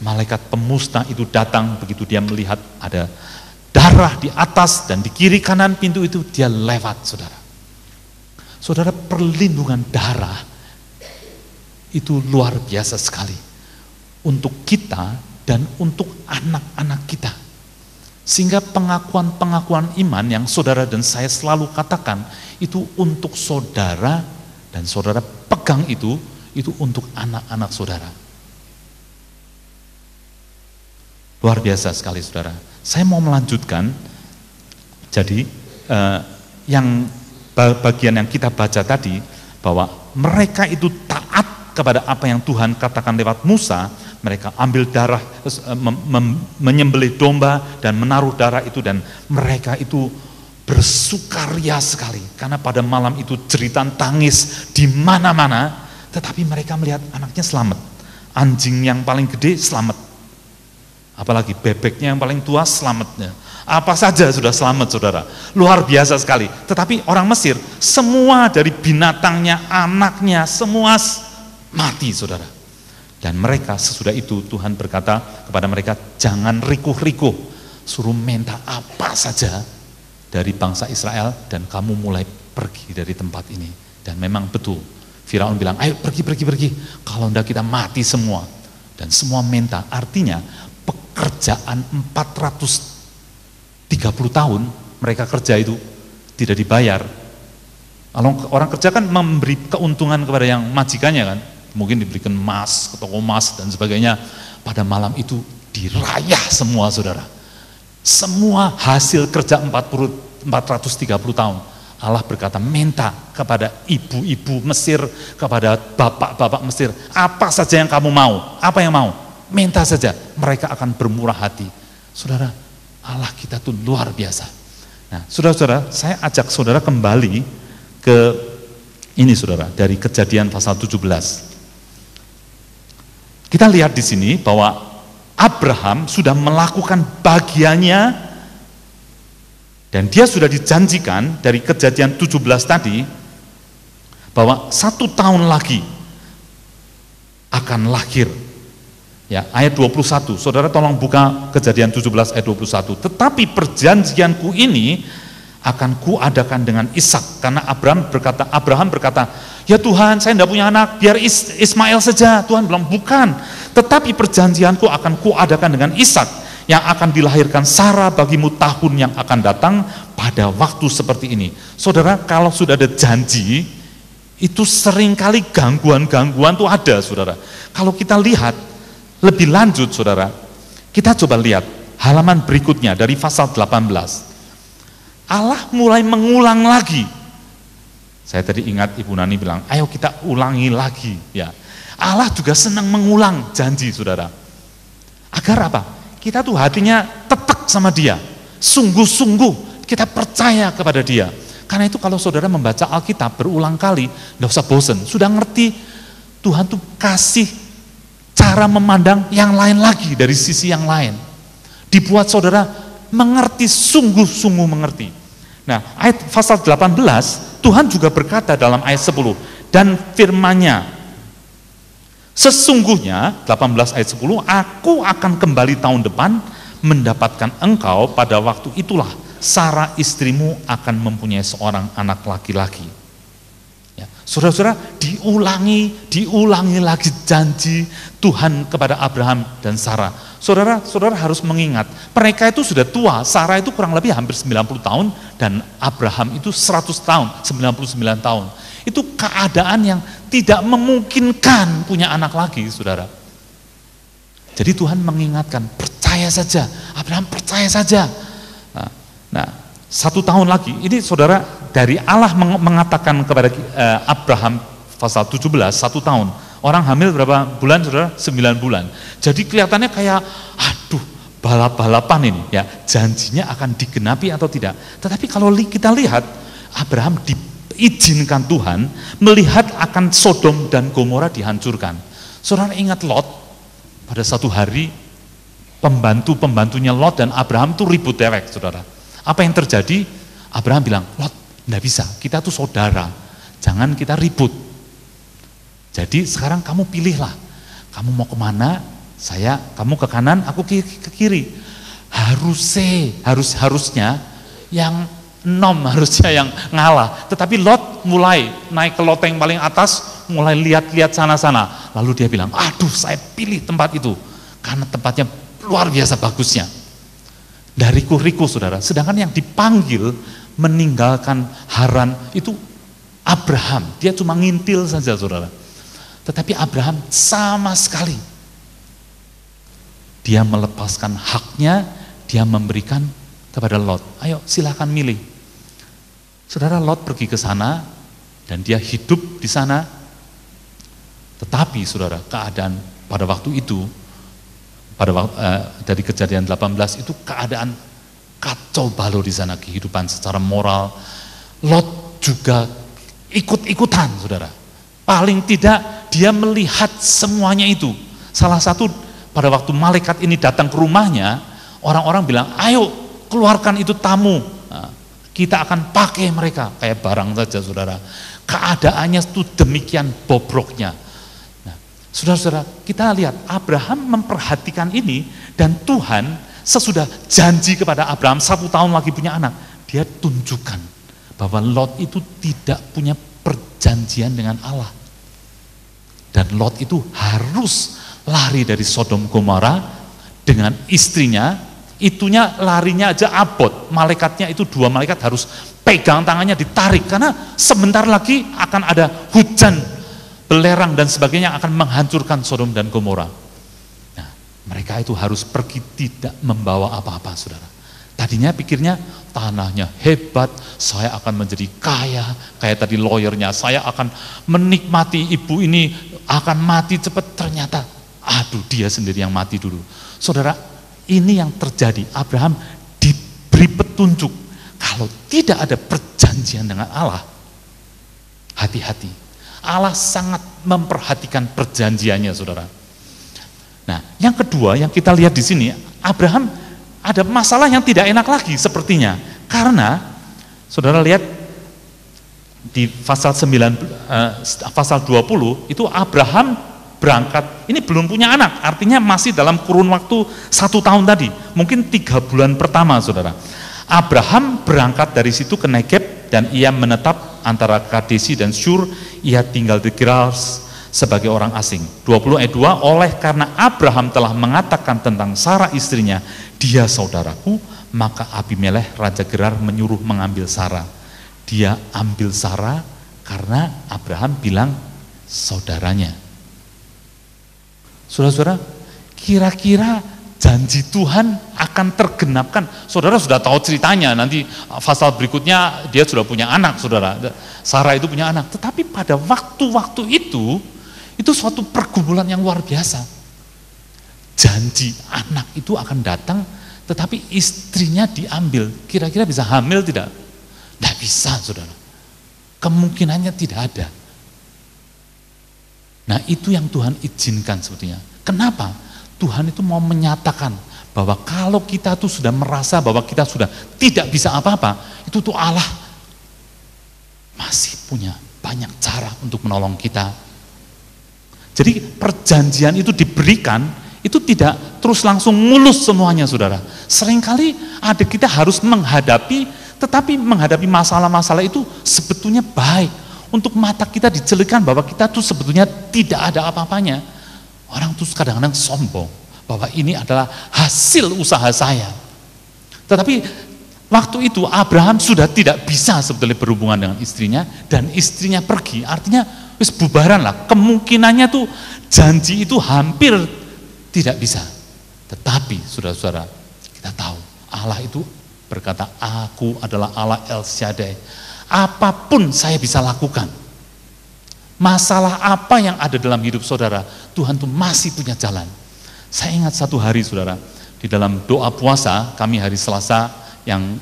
malaikat pemusnah itu datang. Begitu dia melihat ada darah di atas dan di kiri kanan pintu itu, dia lewat, saudara. Saudara, perlindungan darah itu luar biasa sekali untuk kita dan untuk anak-anak kita. Sehingga pengakuan-pengakuan iman yang saudara dan saya selalu katakan itu untuk saudara, dan saudara pegang itu untuk anak-anak saudara. Luar biasa sekali, saudara. Saya mau melanjutkan. Jadi yang bagian yang kita baca tadi, bahwa mereka itu taat kepada apa yang Tuhan katakan lewat Musa. Mereka ambil darah, menyembelih domba dan menaruh darah itu, dan mereka itu bersukaria sekali karena pada malam itu jeritan tangis di mana-mana. Tetapi mereka melihat anaknya selamat, anjing yang paling gede selamat, apalagi bebeknya yang paling tua selamatnya, apa saja sudah selamat, saudara. Luar biasa sekali. Tetapi orang Mesir, semua dari binatangnya, anaknya, semua mati, saudara. Dan mereka sesudah itu Tuhan berkata kepada mereka, jangan rikuh-rikuh, suruh minta apa saja dari bangsa Israel dan kamu mulai pergi dari tempat ini. Dan memang betul, Firaun bilang, ayo pergi, kalau enggak kita mati semua. Dan semua minta, artinya pekerjaan 430 tahun mereka kerja itu tidak dibayar. Kalau orang kerja kan memberi keuntungan kepada yang majikannya kan, mungkin diberikan emas, ke toko emas dan sebagainya. Pada malam itu dirayah semua, saudara. Semua hasil kerja 430 tahun. Allah berkata, minta kepada ibu-ibu Mesir, kepada bapak-bapak Mesir, apa saja yang kamu mau, apa yang mau, minta saja, mereka akan bermurah hati. Saudara, Allah kita tuh luar biasa. Nah, saudara-saudara, saya ajak saudara kembali ke ini, saudara, dari Kejadian pasal 17. Kita lihat di sini bahwa Abraham sudah melakukan bagiannya dan dia sudah dijanjikan dari Kejadian 17 tadi bahwa 1 tahun lagi akan lahir. Ya, ayat 21. Saudara tolong buka Kejadian 17 ayat 21. Tetapi perjanjianku ini akan kuadakan dengan Ishak, karena Abraham berkata, ya Tuhan, saya tidak punya anak, biar Ismail saja. Tuhan bilang, bukan, tetapi perjanjianku akan kuadakan dengan Ishak, yang akan dilahirkan Sarah bagimu tahun yang akan datang pada waktu seperti ini. Saudara, kalau sudah ada janji, itu seringkali gangguan-gangguan itu ada, saudara. Kalau kita lihat lebih lanjut, saudara, kita coba lihat halaman berikutnya dari pasal 18. Allah mulai mengulang lagi. Saya tadi ingat Ibu Nani bilang, ayo kita ulangi lagi. Ya, Allah juga senang mengulang janji, saudara. Agar apa? Kita tuh hatinya tetek sama dia. Sungguh-sungguh kita percaya kepada dia. Karena itu kalau saudara membaca Alkitab berulang kali, nggak usah bosen. Sudah ngerti Tuhan tuh kasih cara memandang yang lain lagi dari sisi yang lain. Dibuat saudara mengerti, sungguh-sungguh mengerti. Nah, ayat pasal 18, Tuhan juga berkata dalam ayat 10, dan firman-Nya, sesungguhnya, 18 ayat 10, aku akan kembali tahun depan mendapatkan engkau, pada waktu itulah Sarah istrimu akan mempunyai seorang anak laki-laki. Ya, saudara-saudara, diulangi lagi janji Tuhan kepada Abraham dan Sarah. Saudara harus mengingat, mereka itu sudah tua, Sarah itu kurang lebih hampir 90 tahun, dan Abraham itu 100 tahun, 99 tahun. Itu keadaan yang tidak memungkinkan punya anak lagi, saudara. Jadi Tuhan mengingatkan, percaya saja, Abraham percaya saja. Nah, 1 tahun lagi, ini saudara, dari Allah mengatakan kepada Abraham pasal 17, 1 tahun. Orang hamil berapa bulan, saudara? 9 bulan. Jadi kelihatannya kayak, aduh, balap-balapan ini. Ya, janjinya akan digenapi atau tidak. Tetapi kalau kita lihat, Abraham diizinkan Tuhan melihat akan Sodom dan Gomora dihancurkan. Saudara ingat Lot, pada satu hari pembantu-pembantunya Lot dan Abraham tuh ribut dewek, saudara. Apa yang terjadi? Abraham bilang, Lot, enggak bisa, kita tuh saudara, jangan kita ribut. Jadi sekarang kamu pilihlah, kamu mau kemana, kamu ke kanan, aku ke kiri. Harusnya yang harusnya yang ngalah. Tetapi Lot mulai naik ke loteng paling atas, mulai lihat-lihat sana-sana. Lalu dia bilang, aduh saya pilih tempat itu, karena tempatnya luar biasa bagusnya. Dari riku, saudara. Sedangkan yang dipanggil meninggalkan Haran itu Abraham. Dia cuma ngintil saja, saudara. Tetapi Abraham sama sekali. Dia melepaskan haknya, dia memberikan kepada Lot. Ayo silakan milih. Saudara, Lot pergi ke sana dan dia hidup di sana. Tetapi saudara, keadaan pada waktu itu, dari Kejadian 18 itu keadaan kacau balau di sana, kehidupan secara moral. Lot juga ikut-ikutan, saudara. Paling tidak dia melihat semuanya itu. Salah satu pada waktu malaikat ini datang ke rumahnya, orang-orang bilang, ayo keluarkan itu tamu, nah, kita akan pakai mereka kayak barang saja, saudara. Keadaannya itu demikian bobroknya. Nah, saudara-saudara, kita lihat Abraham memperhatikan ini, dan Tuhan sesudah janji kepada Abraham 1 tahun lagi punya anak, dia tunjukkan bahwa Lot itu tidak punya perjanjian dengan Allah. Dan Lot itu harus lari dari Sodom Gomora dengan istrinya, itunya larinya aja abot, malaikatnya itu 2 malaikat harus pegang tangannya ditarik, karena sebentar lagi akan ada hujan, belerang dan sebagainya akan menghancurkan Sodom dan Gomora. Nah, mereka itu harus pergi tidak membawa apa-apa, saudara. Tadinya pikirnya tanahnya hebat, saya akan menjadi kaya, kayak tadi lawyernya, saya akan menikmati ibu ini, akan mati cepat. Ternyata, aduh dia sendiri yang mati dulu. Saudara, ini yang terjadi. Abraham diberi petunjuk, kalau tidak ada perjanjian dengan Allah, hati-hati. Allah sangat memperhatikan perjanjiannya, saudara. Nah, yang kedua yang kita lihat di sini, Abraham ada masalah yang tidak enak lagi sepertinya. Karena, saudara lihat di pasal 20, itu Abraham berangkat, ini belum punya anak, artinya masih dalam kurun waktu 1 tahun tadi, mungkin 3 bulan pertama, saudara. Abraham berangkat dari situ ke Negeb, dan ia menetap antara Kadesi dan Syur, ia tinggal di Gerar sebagai orang asing. 20 ayat 2, oleh karena Abraham telah mengatakan tentang Sarah istrinya, dia saudaraku, maka Abimelekh Raja Gerar menyuruh mengambil Sarah. Dia ambil Sarah karena Abraham bilang saudaranya. Saudara-saudara, kira-kira janji Tuhan akan tergenapkan. Saudara sudah tahu ceritanya, nanti pasal berikutnya dia sudah punya anak, saudara. Sarah itu punya anak, tetapi pada waktu-waktu itu suatu pergumulan yang luar biasa. Janji anak itu akan datang, tetapi istrinya diambil. Kira-kira bisa hamil tidak? Tidak bisa, saudara. Kemungkinannya tidak ada. Nah, itu yang Tuhan izinkan sebetulnya. Kenapa? Tuhan itu mau menyatakan bahwa kalau kita tuh sudah merasa bahwa kita sudah tidak bisa apa-apa, itu tuh Allah masih punya banyak cara untuk menolong kita. Jadi perjanjian itu diberikan, itu tidak terus langsung mulus semuanya, saudara. Seringkali kita harus menghadapi, tetapi menghadapi masalah-masalah itu sebetulnya baik. Untuk mata kita dijelikan bahwa kita tuh sebetulnya tidak ada apa-apanya. Orang tuh kadang-kadang sombong, bahwa ini adalah hasil usaha saya. Tetapi waktu itu Abraham sudah tidak bisa sebetulnya berhubungan dengan istrinya, dan istrinya pergi, artinya wis bubaran lah, kemungkinannya tuh janji itu hampir tidak bisa. Tetapi saudara-saudara, kita tahu Allah itu berkata, aku adalah Allah El Shaddai, apapun saya bisa lakukan. Masalah apa yang ada dalam hidup saudara, Tuhan tuh masih punya jalan. Saya ingat satu hari, saudara, di dalam doa puasa kami hari Selasa, yang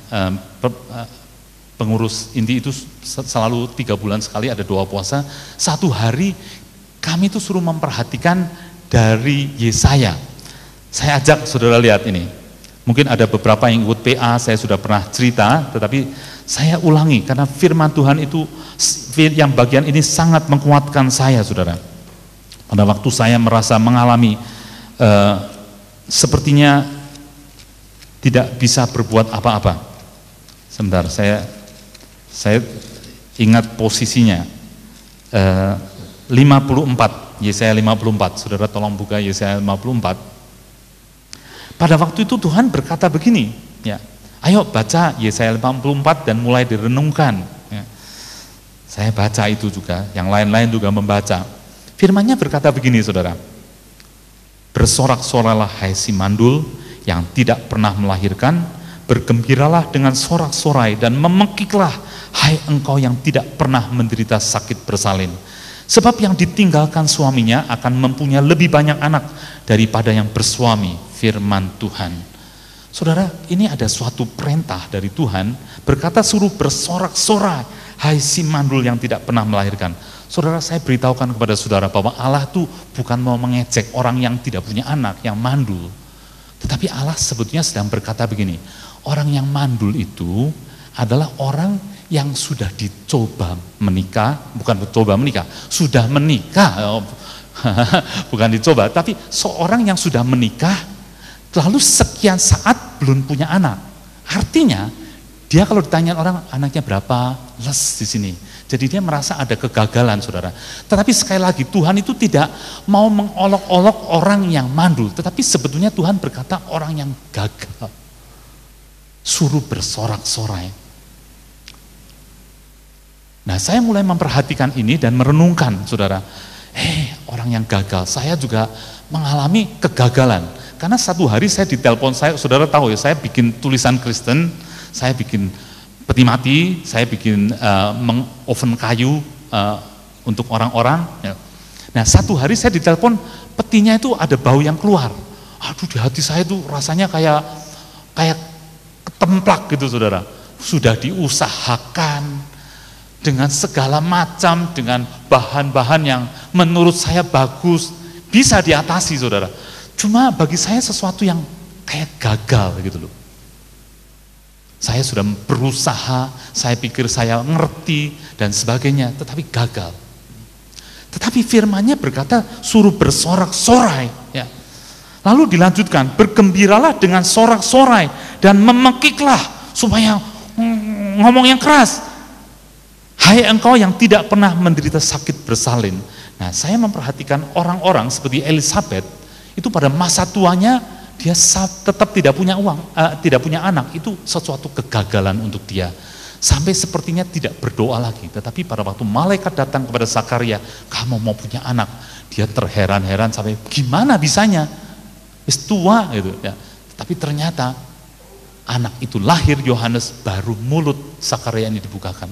pengurus inti itu selalu 3 bulan sekali ada doa puasa. Satu hari kami itu suruh memperhatikan dari Yesaya. Saya ajak saudara lihat ini. Mungkin ada beberapa yang ikut PA, saya sudah pernah cerita, tetapi saya ulangi karena firman Tuhan itu yang bagian ini sangat menguatkan saya, saudara. Pada waktu saya merasa mengalami sepertinya tidak bisa berbuat apa-apa. Sebentar, saya ingat posisinya. 54, Yesaya 54, saudara tolong buka Yesaya 54. Pada waktu itu Tuhan berkata begini, ya, ayo baca Yesaya 54 dan mulai direnungkan. Ya. Saya baca itu juga, yang lain-lain juga membaca. Firman-Nya berkata begini, saudara. Bersorak-soralah hai si mandul yang tidak pernah melahirkan, bergembiralah dengan sorak-sorai dan memekiklah hai engkau yang tidak pernah menderita sakit bersalin. Sebab yang ditinggalkan suaminya akan mempunyai lebih banyak anak daripada yang bersuami, firman Tuhan. Saudara, ini ada suatu perintah dari Tuhan, berkata suruh bersorak-sorai, hai si mandul yang tidak pernah melahirkan. Saudara, saya beritahukan kepada saudara bahwa Allah itu bukan mau mengejek orang yang tidak punya anak, yang mandul. Tetapi Allah sebetulnya sedang berkata begini, orang yang mandul itu adalah orang yang sudah dicoba menikah, bukan coba menikah, sudah menikah, bukan dicoba, tapi seorang yang sudah menikah, lalu sekian saat belum punya anak. Artinya, dia kalau ditanya orang, anaknya berapa, les di sini. Jadi dia merasa ada kegagalan, saudara. Tetapi sekali lagi, Tuhan itu tidak mau mengolok-olok orang yang mandul, tetapi sebetulnya Tuhan berkata orang yang gagal. Suruh bersorak-sorai. Nah, saya mulai memperhatikan ini dan merenungkan, saudara. Orang yang gagal, saya juga mengalami kegagalan. Karena satu hari saya ditelepon, saudara tahu ya, saya bikin tulisan Kristen, saya bikin peti mati, saya bikin oven kayu untuk orang-orang. Ya. Nah, satu hari saya ditelepon, petinya itu ada bau yang keluar. Aduh, di hati saya itu rasanya kayak ketemplak gitu, saudara. Sudah diusahakan dengan segala macam, dengan bahan-bahan yang menurut saya bagus, bisa diatasi, saudara. Cuma bagi saya sesuatu yang kayak gagal gitu loh. Saya sudah berusaha, saya pikir saya ngerti dan sebagainya, tetapi gagal. Tetapi firman-Nya berkata suruh bersorak-sorai, ya. Lalu dilanjutkan, bergembiralah dengan sorak-sorai dan memekiklah, supaya ngomong yang keras. Hai engkau yang tidak pernah menderita sakit bersalin. Nah, saya memperhatikan orang-orang seperti Elisabeth, itu pada masa tuanya dia tetap tidak punya tidak punya anak, itu sesuatu kegagalan untuk dia. Sampai sepertinya tidak berdoa lagi, tetapi pada waktu malaikat datang kepada Zakaria, kamu mau punya anak, dia terheran-heran sampai gimana bisanya, wis tua gitu ya. Tapi ternyata anak itu lahir, Yohanes, baru mulut Zakaria ini dibukakan.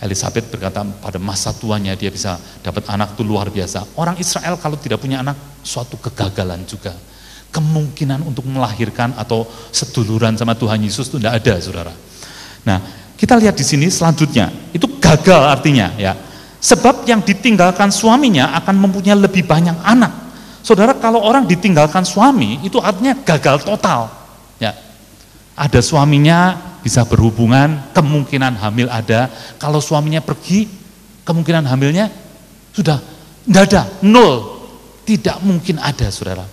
Elisabeth berkata pada masa tuanya dia bisa dapat anak itu luar biasa. Orang Israel kalau tidak punya anak, suatu kegagalan juga. Kemungkinan untuk melahirkan atau seduluran sama Tuhan Yesus itu tidak ada, saudara. Nah, kita lihat di sini selanjutnya, itu gagal artinya ya. Sebab yang ditinggalkan suaminya akan mempunyai lebih banyak anak. Saudara, kalau orang ditinggalkan suami, itu artinya gagal total. Ya. Ada suaminya, bisa berhubungan, kemungkinan hamil ada. Kalau suaminya pergi, kemungkinan hamilnya sudah tidak ada, nol. Tidak mungkin ada, saudara.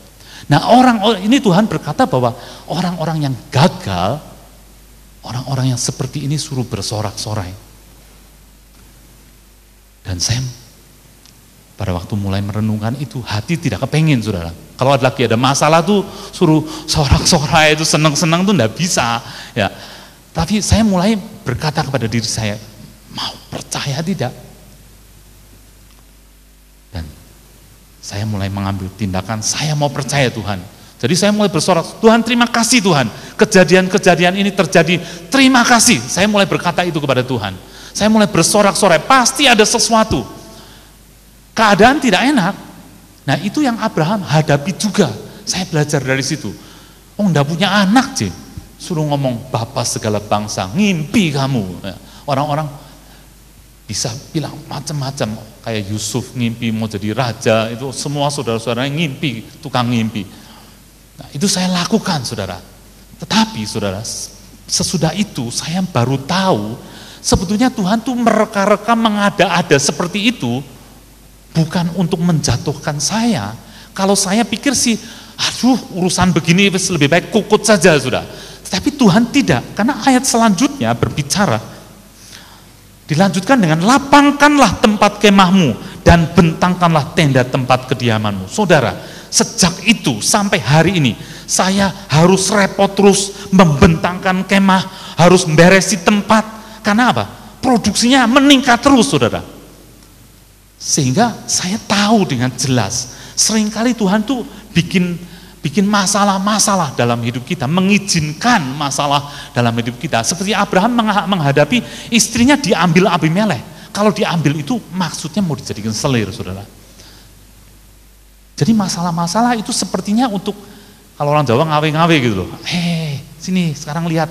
Nah, orang ini Tuhan berkata bahwa orang-orang yang gagal, orang-orang yang seperti ini suruh bersorak-sorai. Dan saya pada waktu mulai merenungkan itu, hati tidak kepengen, saudara. Kalau lagi ada masalah tuh suruh sorak-sorai, itu senang-senang tuh tidak bisa. Ya. Tapi saya mulai berkata kepada diri saya, mau percaya tidak? Dan saya mulai mengambil tindakan, saya mau percaya Tuhan. Jadi saya mulai bersorak, Tuhan terima kasih Tuhan, kejadian-kejadian ini terjadi, terima kasih. Saya mulai berkata itu kepada Tuhan. Saya mulai bersorak-sorai, pasti ada sesuatu. Keadaan tidak enak. Nah, itu yang Abraham hadapi juga. Saya belajar dari situ. Oh, enggak punya anak, Jin. Suruh ngomong Bapa segala bangsa, ngimpi kamu. Orang-orang bisa bilang macam-macam, kayak Yusuf ngimpi mau jadi raja, itu semua saudara-saudaranya ngimpi, tukang ngimpi. Nah, itu saya lakukan, saudara. Tetapi, saudara, sesudah itu saya baru tahu sebetulnya Tuhan tuh mereka-reka mengada-ada seperti itu bukan untuk menjatuhkan saya. Kalau saya pikir sih, aduh urusan begini lebih baik kukut saja, sudah. Tetapi Tuhan tidak, karena ayat selanjutnya berbicara, dilanjutkan dengan lapangkanlah tempat kemahmu dan bentangkanlah tenda tempat kediamanmu. Saudara, sejak itu sampai hari ini saya harus repot terus membentangkan kemah, harus memberesi tempat. Karena apa? Produksinya meningkat terus, saudara. Sehingga saya tahu dengan jelas, seringkali Tuhan tuh bikin masalah-masalah dalam hidup kita, mengizinkan masalah dalam hidup kita. Seperti Abraham menghadapi istrinya diambil Abimelekh. Kalau diambil itu maksudnya mau dijadikan selir, saudara. Jadi masalah-masalah itu sepertinya untuk, kalau orang Jawa ngawe-ngawe gitu loh. Sini sekarang lihat,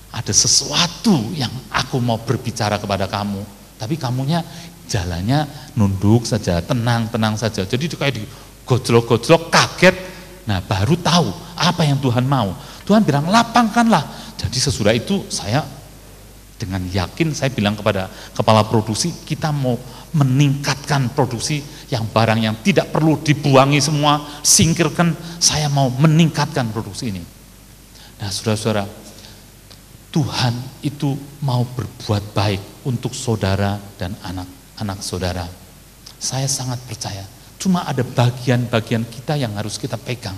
ada sesuatu yang aku mau berbicara kepada kamu. Tapi kamunya jalannya nunduk saja, tenang-tenang saja. Jadi kayak digojlok-gojlok, kaget. Nah baru tahu apa yang Tuhan mau. Tuhan bilang lapangkanlah. Jadi sesudah itu saya dengan yakin saya bilang kepada kepala produksi, kita mau meningkatkan produksi yang barang yang tidak perlu dibuangi semua, singkirkan, saya mau meningkatkan produksi ini. Nah saudara-saudara, Tuhan itu mau berbuat baik untuk saudara dan anak-anak saudara. Saya sangat percaya. Cuma ada bagian-bagian kita yang harus kita pegang.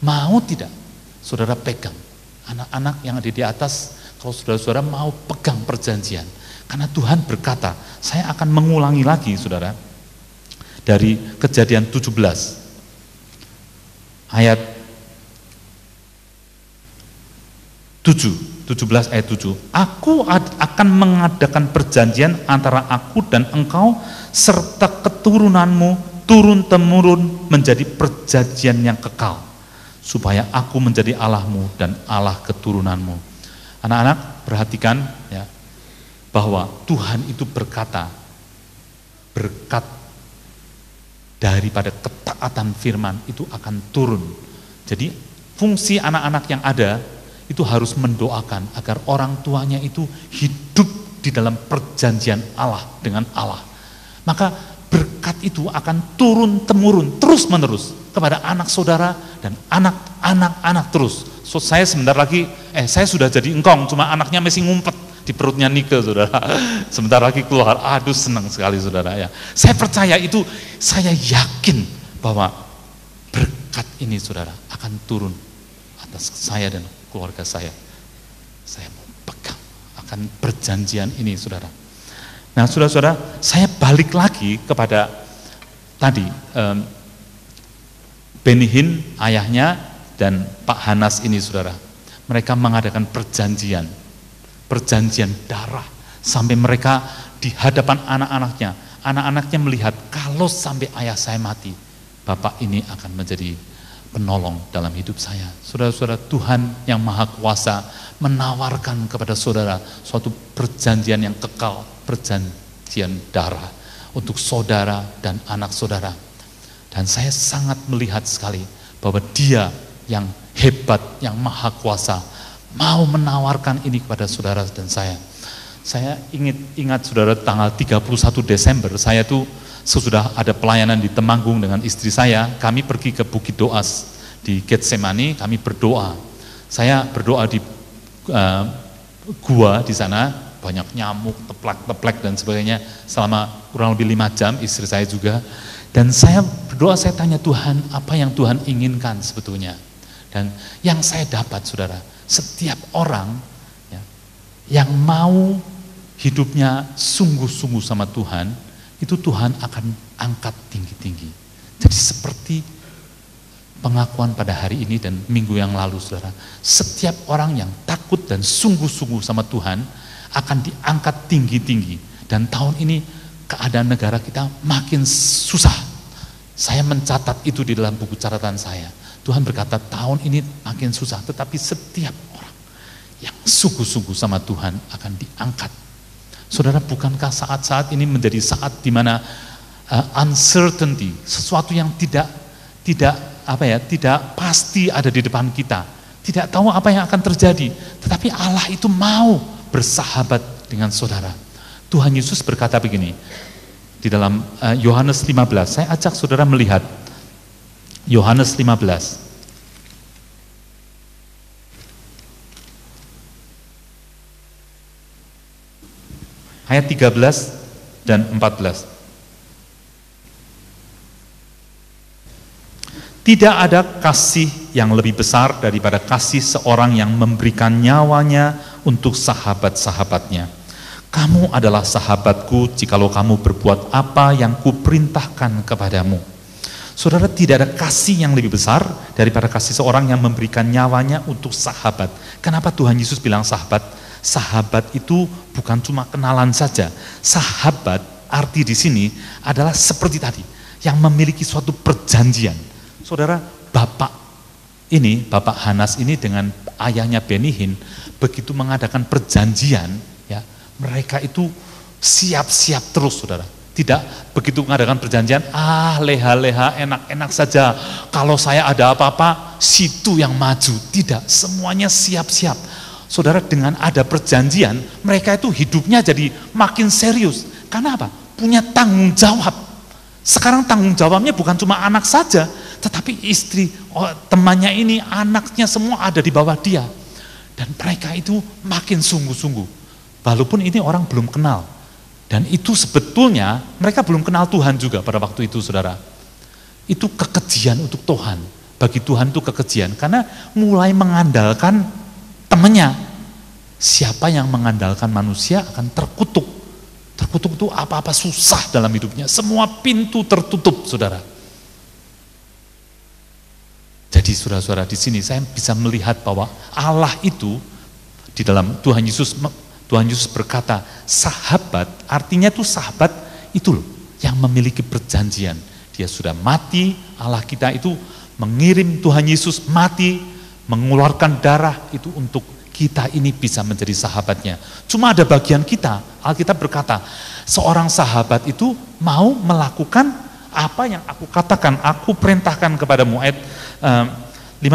Mau tidak, saudara pegang. Anak-anak yang ada di atas, kalau saudara-saudara mau pegang perjanjian. Karena Tuhan berkata, saya akan mengulangi lagi, saudara. Dari Kejadian 17, ayat 17 ayat 7. Aku akan mengadakan perjanjian antara aku dan engkau serta keturunanmu turun-temurun menjadi perjanjian yang kekal, supaya aku menjadi Allahmu dan Allah keturunanmu. Anak-anak perhatikan ya, bahwa Tuhan itu berkata, berkat daripada ketaatan firman itu akan turun. Jadi fungsi anak-anak yang ada itu harus mendoakan agar orang tuanya itu hidup di dalam perjanjian Allah dengan Allah. Maka berkat itu akan turun-temurun, terus-menerus kepada anak saudara dan anak-anak terus. So, saya sebentar lagi, saya sudah jadi engkong, cuma anaknya masih ngumpet di perutnya Nike, saudara. Sebentar lagi keluar, aduh senang sekali, saudara. Ya. Saya percaya itu, saya yakin bahwa berkat ini, saudara, akan turun atas saya dan keluarga saya. Saya mau pegang akan perjanjian ini, saudara. Nah, saudara-saudara, saya balik lagi kepada tadi, Benny Hinn, ayahnya, dan Pak Hanas ini, saudara. Mereka mengadakan perjanjian darah, sampai mereka di hadapan anak-anaknya melihat, kalau sampai ayah saya mati, bapak ini akan menjadi penolong dalam hidup saya. Saudara-saudara, Tuhan yang Maha Kuasa menawarkan kepada saudara suatu perjanjian yang kekal, perjanjian darah untuk saudara dan anak saudara. Dan saya sangat melihat sekali bahwa Dia yang hebat, yang Maha Kuasa mau menawarkan ini kepada saudara dan saya. Saya ingat saudara, tanggal 31 Desember saya tuh sesudah ada pelayanan di Temanggung dengan istri saya, kami pergi ke Bukit Doas di Getsemani, kami berdoa. Saya berdoa di gua di sana, banyak nyamuk, teplak dan sebagainya selama kurang lebih 5 jam, istri saya juga. Dan saya berdoa, saya tanya Tuhan, apa yang Tuhan inginkan sebetulnya. Dan yang saya dapat, saudara, setiap orang ya, yang mau hidupnya sungguh-sungguh sama Tuhan, itu Tuhan akan angkat tinggi-tinggi. Jadi seperti pengakuan pada hari ini dan minggu yang lalu, saudara, setiap orang yang takut dan sungguh-sungguh sama Tuhan akan diangkat tinggi-tinggi. Dan tahun ini keadaan negara kita makin susah. Saya mencatat itu di dalam buku catatan saya. Tuhan berkata tahun ini makin susah, tetapi setiap orang yang sungguh-sungguh sama Tuhan akan diangkat. Saudara, bukankah saat-saat ini menjadi saat di mana uncertainty, sesuatu yang tidak tidak pasti ada di depan kita, tidak tahu apa yang akan terjadi, tetapi Allah itu mau bersahabat dengan saudara. Tuhan Yesus berkata begini di dalam Yohanes 15. Saya ajak saudara melihat Yohanes 15 ayat 13 dan 14. Tidak ada kasih yang lebih besar daripada kasih seorang yang memberikan nyawanya untuk sahabat-sahabatnya. Kamu adalah sahabatku jikalau kamu berbuat apa yang kuperintahkan kepadamu. Saudara, tidak ada kasih yang lebih besar daripada kasih seorang yang memberikan nyawanya untuk sahabat. Kenapa Tuhan Yesus bilang sahabat? Sahabat itu bukan cuma kenalan saja. Sahabat arti di sini adalah seperti tadi, yang memiliki suatu perjanjian. Saudara, Bapak Hanas ini dengan ayahnya Benihin begitu mengadakan perjanjian, ya, mereka itu siap-siap terus, saudara. Tidak begitu mengadakan perjanjian, leha-leha, enak-enak saja. Kalau saya ada apa-apa, situ yang maju. Tidak, semuanya siap-siap. Saudara, dengan ada perjanjian, mereka itu hidupnya jadi makin serius. Karena apa? Punya tanggung jawab. Sekarang tanggung jawabnya bukan cuma anak saja, tetapi istri, temannya ini, anaknya semua ada di bawah dia. Dan mereka itu makin sungguh-sungguh. Walaupun ini orang belum kenal. Dan itu sebetulnya mereka belum kenal Tuhan juga pada waktu itu, saudara. Itu kekejian untuk Tuhan. Bagi Tuhan itu kekejian. Karena mulai mengandalkan temannya. Siapa yang mengandalkan manusia akan terkutuk. Terkutuk itu apa-apa susah dalam hidupnya. Semua pintu tertutup, saudara. Jadi saudara-saudara, di sini saya bisa melihat bahwa Allah itu di dalam Tuhan Yesus berkata sahabat, artinya itu sahabat itu loh yang memiliki perjanjian. Dia sudah mati, Allah kita itu mengirim Tuhan Yesus mati, mengeluarkan darah itu untuk kita ini bisa menjadi sahabatnya. Cuma ada bagian kita, Alkitab berkata seorang sahabat itu mau melakukan apa yang aku katakan, aku perintahkan kepadamu. Ayat 14,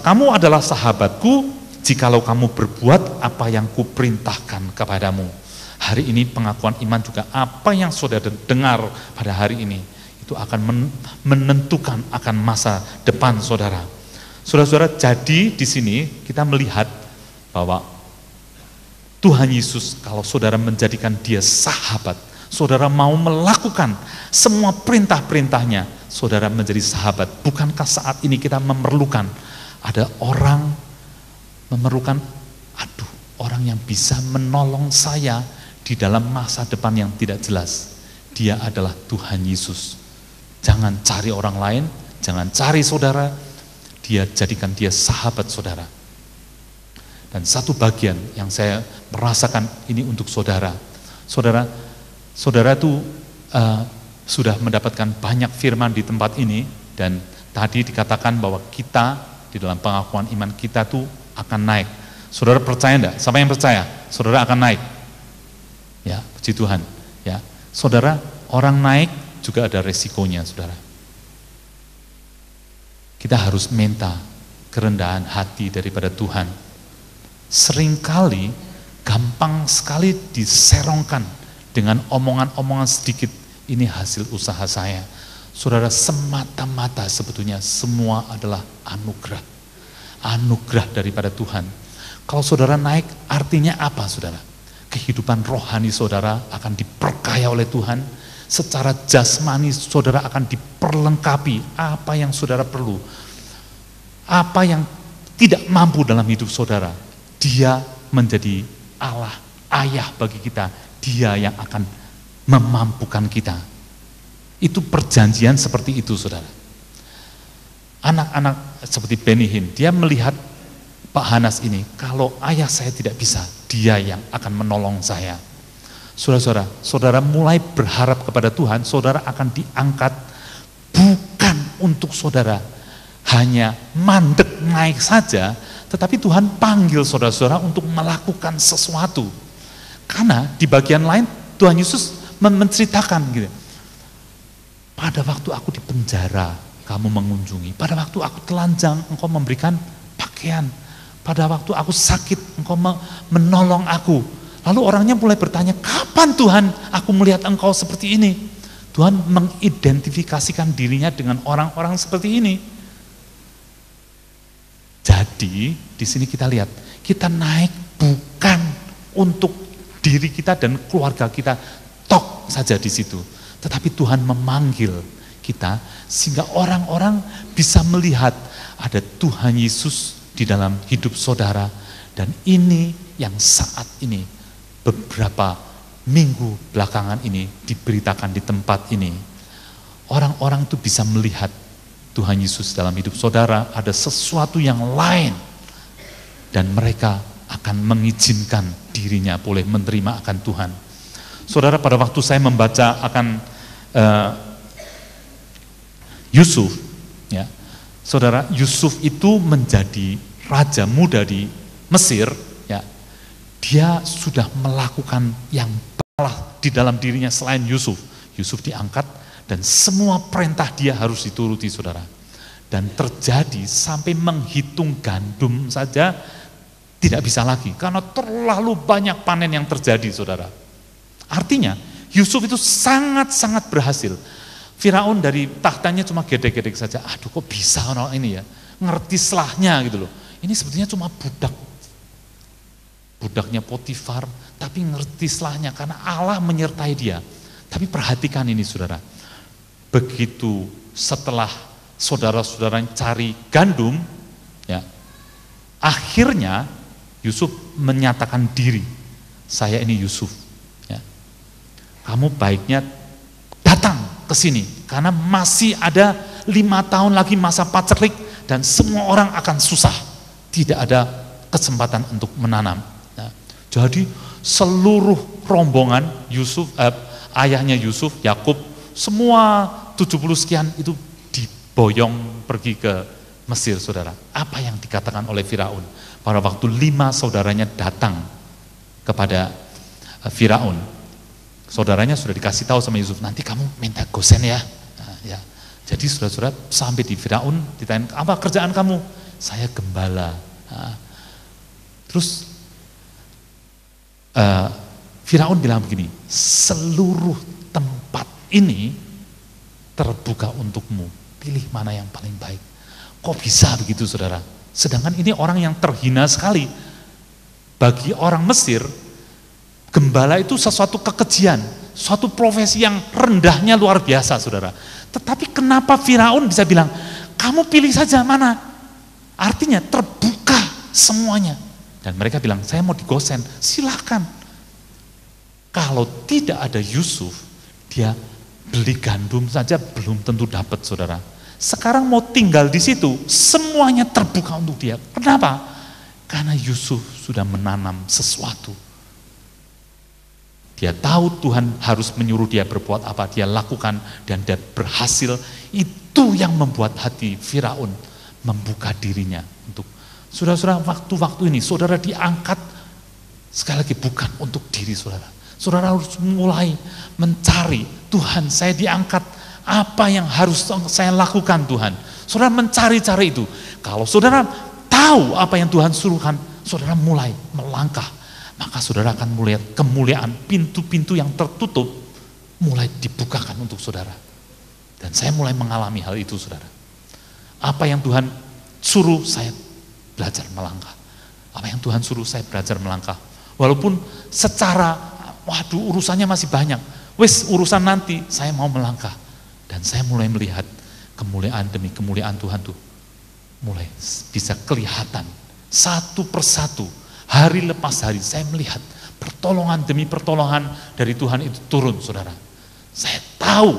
kamu adalah sahabatku jikalau kamu berbuat apa yang kuperintahkan kepadamu. Hari ini pengakuan iman juga apa yang saudara dengar pada hari ini itu akan menentukan akan masa depan saudara. Saudara-saudara, jadi di sini kita melihat bahwa Tuhan Yesus kalau saudara menjadikan dia sahabat, saudara mau melakukan semua perintah-perintahnya, saudara menjadi sahabat. Bukankah saat ini kita memerlukan ada orang orang yang bisa menolong saya di dalam masa depan yang tidak jelas. Dia adalah Tuhan Yesus. Jangan cari orang lain, jangan cari saudara, jadikan dia sahabat saudara. Dan satu bagian yang saya merasakan ini untuk saudara. Saudara itu sudah mendapatkan banyak firman di tempat ini, dan tadi dikatakan bahwa kita di dalam pengakuan iman kita tuh akan naik. Saudara percaya enggak? Siapa yang percaya? Saudara akan naik. Ya, puji Tuhan. Ya, saudara, orang naik juga ada resikonya, saudara. Kita harus minta kerendahan hati daripada Tuhan. Seringkali gampang sekali diserongkan dengan omongan-omongan sedikit. Ini hasil usaha saya. Saudara, semata-mata sebetulnya semua adalah anugerah. Anugerah daripada Tuhan. Kalau saudara naik, artinya apa, saudara? Kehidupan rohani saudara akan diperkaya oleh Tuhan. Secara jasmani saudara akan diperlengkapi apa yang saudara perlu. Apa yang tidak mampu dalam hidup saudara, dia menjadi Allah, ayah bagi kita. Dia yang akan memampukan kita. Itu perjanjian seperti itu, saudara. Anak-anak seperti Benihin, dia melihat Pak Hanas ini, kalau ayah saya tidak bisa, dia yang akan menolong saya. Saudara mulai berharap kepada Tuhan, saudara akan diangkat bukan untuk saudara hanya mandek naik saja, tetapi Tuhan panggil saudara-saudara untuk melakukan sesuatu. Karena di bagian lain Tuhan Yesus menceritakan gitu. Pada waktu aku di penjara, kamu mengunjungi. Pada waktu aku telanjang, engkau memberikan pakaian. Pada waktu aku sakit, engkau menolong aku. Lalu orangnya mulai bertanya, kapan Tuhan aku melihat engkau seperti ini? Tuhan mengidentifikasikan dirinya dengan orang-orang seperti ini. Jadi di sini kita lihat, kita naik bukan untuk diri kita dan keluarga kita tok saja di situ. Tetapi Tuhan memanggil kita sehingga orang-orang bisa melihat ada Tuhan Yesus di dalam hidup saudara. Dan ini yang saat ini beberapa minggu belakangan ini diberitakan di tempat ini. Orang-orang itu bisa melihat Tuhan Yesus dalam hidup saudara, ada sesuatu yang lain. Dan mereka akan mengizinkan dirinya boleh menerima akan Tuhan. Saudara, pada waktu saya membaca akan Yusuf, ya, saudara, Yusuf itu menjadi raja muda di Mesir, ya, dia sudah melakukan yang salah di dalam dirinya selain Yusuf. Yusuf diangkat dan semua perintah dia harus dituruti, saudara. Dan terjadi sampai menghitung gandum saja tidak bisa lagi, karena terlalu banyak panen yang terjadi, saudara. Artinya, Yusuf itu sangat-sangat berhasil. Firaun dari tahtanya cuma gedek-gedek saja, aduh kok bisa orang ini ya, ngerti selahnya gitu loh. Ini sebetulnya cuma budaknya Potifar, tapi ngerti selahnya karena Allah menyertai dia. Tapi perhatikan ini, saudara, begitu setelah saudara-saudara cari gandum, ya, akhirnya Yusuf menyatakan diri, saya ini Yusuf, ya. Kamu baiknya datang ke sini, karena masih ada 5 tahun lagi masa paceklik dan semua orang akan susah, tidak ada kesempatan untuk menanam. Nah, jadi seluruh rombongan Yusuf, ayahnya Yusuf, Yakub, semua 70 sekian itu diboyong pergi ke Mesir, saudara. Apa yang dikatakan oleh Firaun? Pada waktu 5 saudaranya datang kepada Firaun, saudaranya sudah dikasih tahu sama Yusuf, nanti kamu minta gosen ya. Nah, ya. Jadi saudara-saudara sampai di Firaun, ditanya, apa kerjaan kamu? Saya gembala. Nah, terus Firaun bilang begini, seluruh tempat ini terbuka untukmu, pilih mana yang paling baik. Kok bisa begitu, saudara? Sedangkan ini orang yang terhina sekali. Bagi orang Mesir, gembala itu sesuatu kekejian, suatu profesi yang rendahnya luar biasa, saudara. Tetapi kenapa Firaun bisa bilang, kamu pilih saja mana? Artinya terbuka semuanya. Dan mereka bilang, saya mau digosen, silakan. Kalau tidak ada Yusuf, dia beli gandum saja belum tentu dapat, saudara. Sekarang mau tinggal di situ, semuanya terbuka untuk dia. Kenapa? Karena Yusuf sudah menanam sesuatu. Dia tahu Tuhan harus menyuruh dia berbuat apa, dia lakukan dan dia berhasil. Itu yang membuat hati Firaun membuka dirinya untuk saudara-saudara. Waktu-waktu ini saudara diangkat, sekali lagi bukan untuk diri saudara. Saudara harus mulai mencari, Tuhan saya diangkat, apa yang harus saya lakukan Tuhan. Saudara mencari cara itu. Kalau saudara tahu apa yang Tuhan suruhkan, saudara mulai melangkah. Maka saudara akan melihat kemuliaan, pintu-pintu yang tertutup mulai dibukakan untuk saudara. Dan saya mulai mengalami hal itu, saudara. Apa yang Tuhan suruh, saya belajar melangkah. Apa yang Tuhan suruh, saya belajar melangkah. Walaupun secara, waduh urusannya masih banyak. Wes urusan nanti, saya mau melangkah. Dan saya mulai melihat kemuliaan demi kemuliaan Tuhan tuh mulai bisa kelihatan satu persatu, hari lepas hari saya melihat pertolongan demi pertolongan dari Tuhan itu turun, saudara. Saya tahu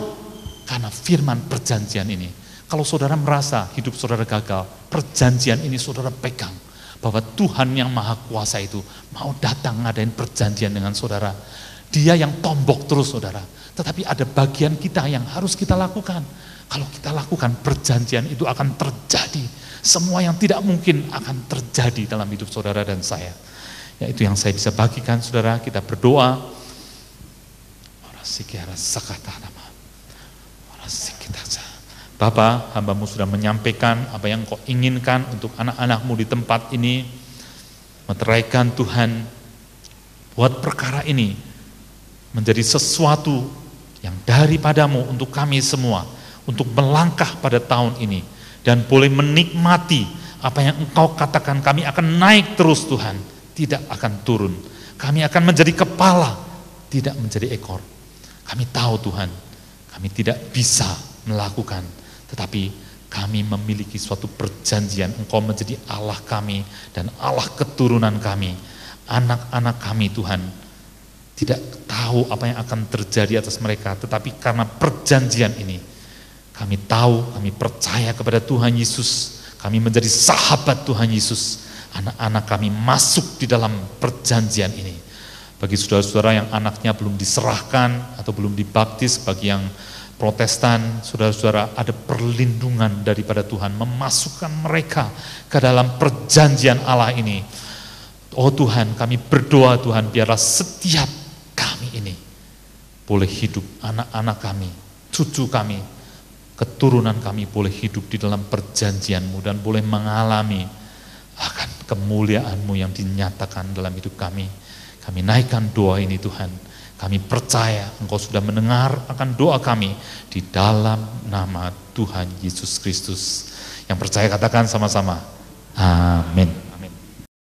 karena firman perjanjian ini. Kalau saudara merasa hidup saudara gagal, perjanjian ini saudara pegang, bahwa Tuhan yang maha kuasa itu mau datang ngadain perjanjian dengan saudara. Dia yang tombok terus, saudara. Tetapi ada bagian kita yang harus kita lakukan. Kalau kita lakukan, perjanjian itu akan terjadi. Semua yang tidak mungkin akan terjadi dalam hidup saudara dan saya. Ya, itu yang saya bisa bagikan, saudara. Kita berdoa. Bapa, hamba-Mu sudah menyampaikan apa yang Engkau inginkan untuk anak-anak-Mu di tempat ini. Meteraikan Tuhan, buat perkara ini menjadi sesuatu yang daripada-Mu untuk kami semua, untuk melangkah pada tahun ini, dan boleh menikmati apa yang Engkau katakan. Kami akan naik terus Tuhan, tidak akan turun. Kami akan menjadi kepala, tidak menjadi ekor. Kami tahu Tuhan, kami tidak bisa melakukan, tetapi kami memiliki suatu perjanjian. Engkau menjadi Allah kami dan Allah keturunan kami. Anak-anak kami Tuhan tidak tahu apa yang akan terjadi atas mereka, tetapi karena perjanjian ini, kami tahu, kami percaya kepada Tuhan Yesus. Kami menjadi sahabat Tuhan Yesus. Anak-anak kami masuk di dalam perjanjian ini. Bagi saudara-saudara yang anaknya belum diserahkan atau belum dibaptis, bagi yang Protestan, saudara-saudara, ada perlindungan daripada Tuhan memasukkan mereka ke dalam perjanjian Allah ini. Oh Tuhan, kami berdoa Tuhan, biarlah setiap kami ini boleh hidup, anak-anak kami, cucu kami, keturunan kami boleh hidup di dalam perjanjian-Mu dan boleh mengalami akan kemuliaan-Mu yang dinyatakan dalam hidup kami. Kami naikkan doa ini Tuhan. Kami percaya Engkau sudah mendengar akan doa kami di dalam nama Tuhan Yesus Kristus. Yang percaya katakan sama-sama, amin.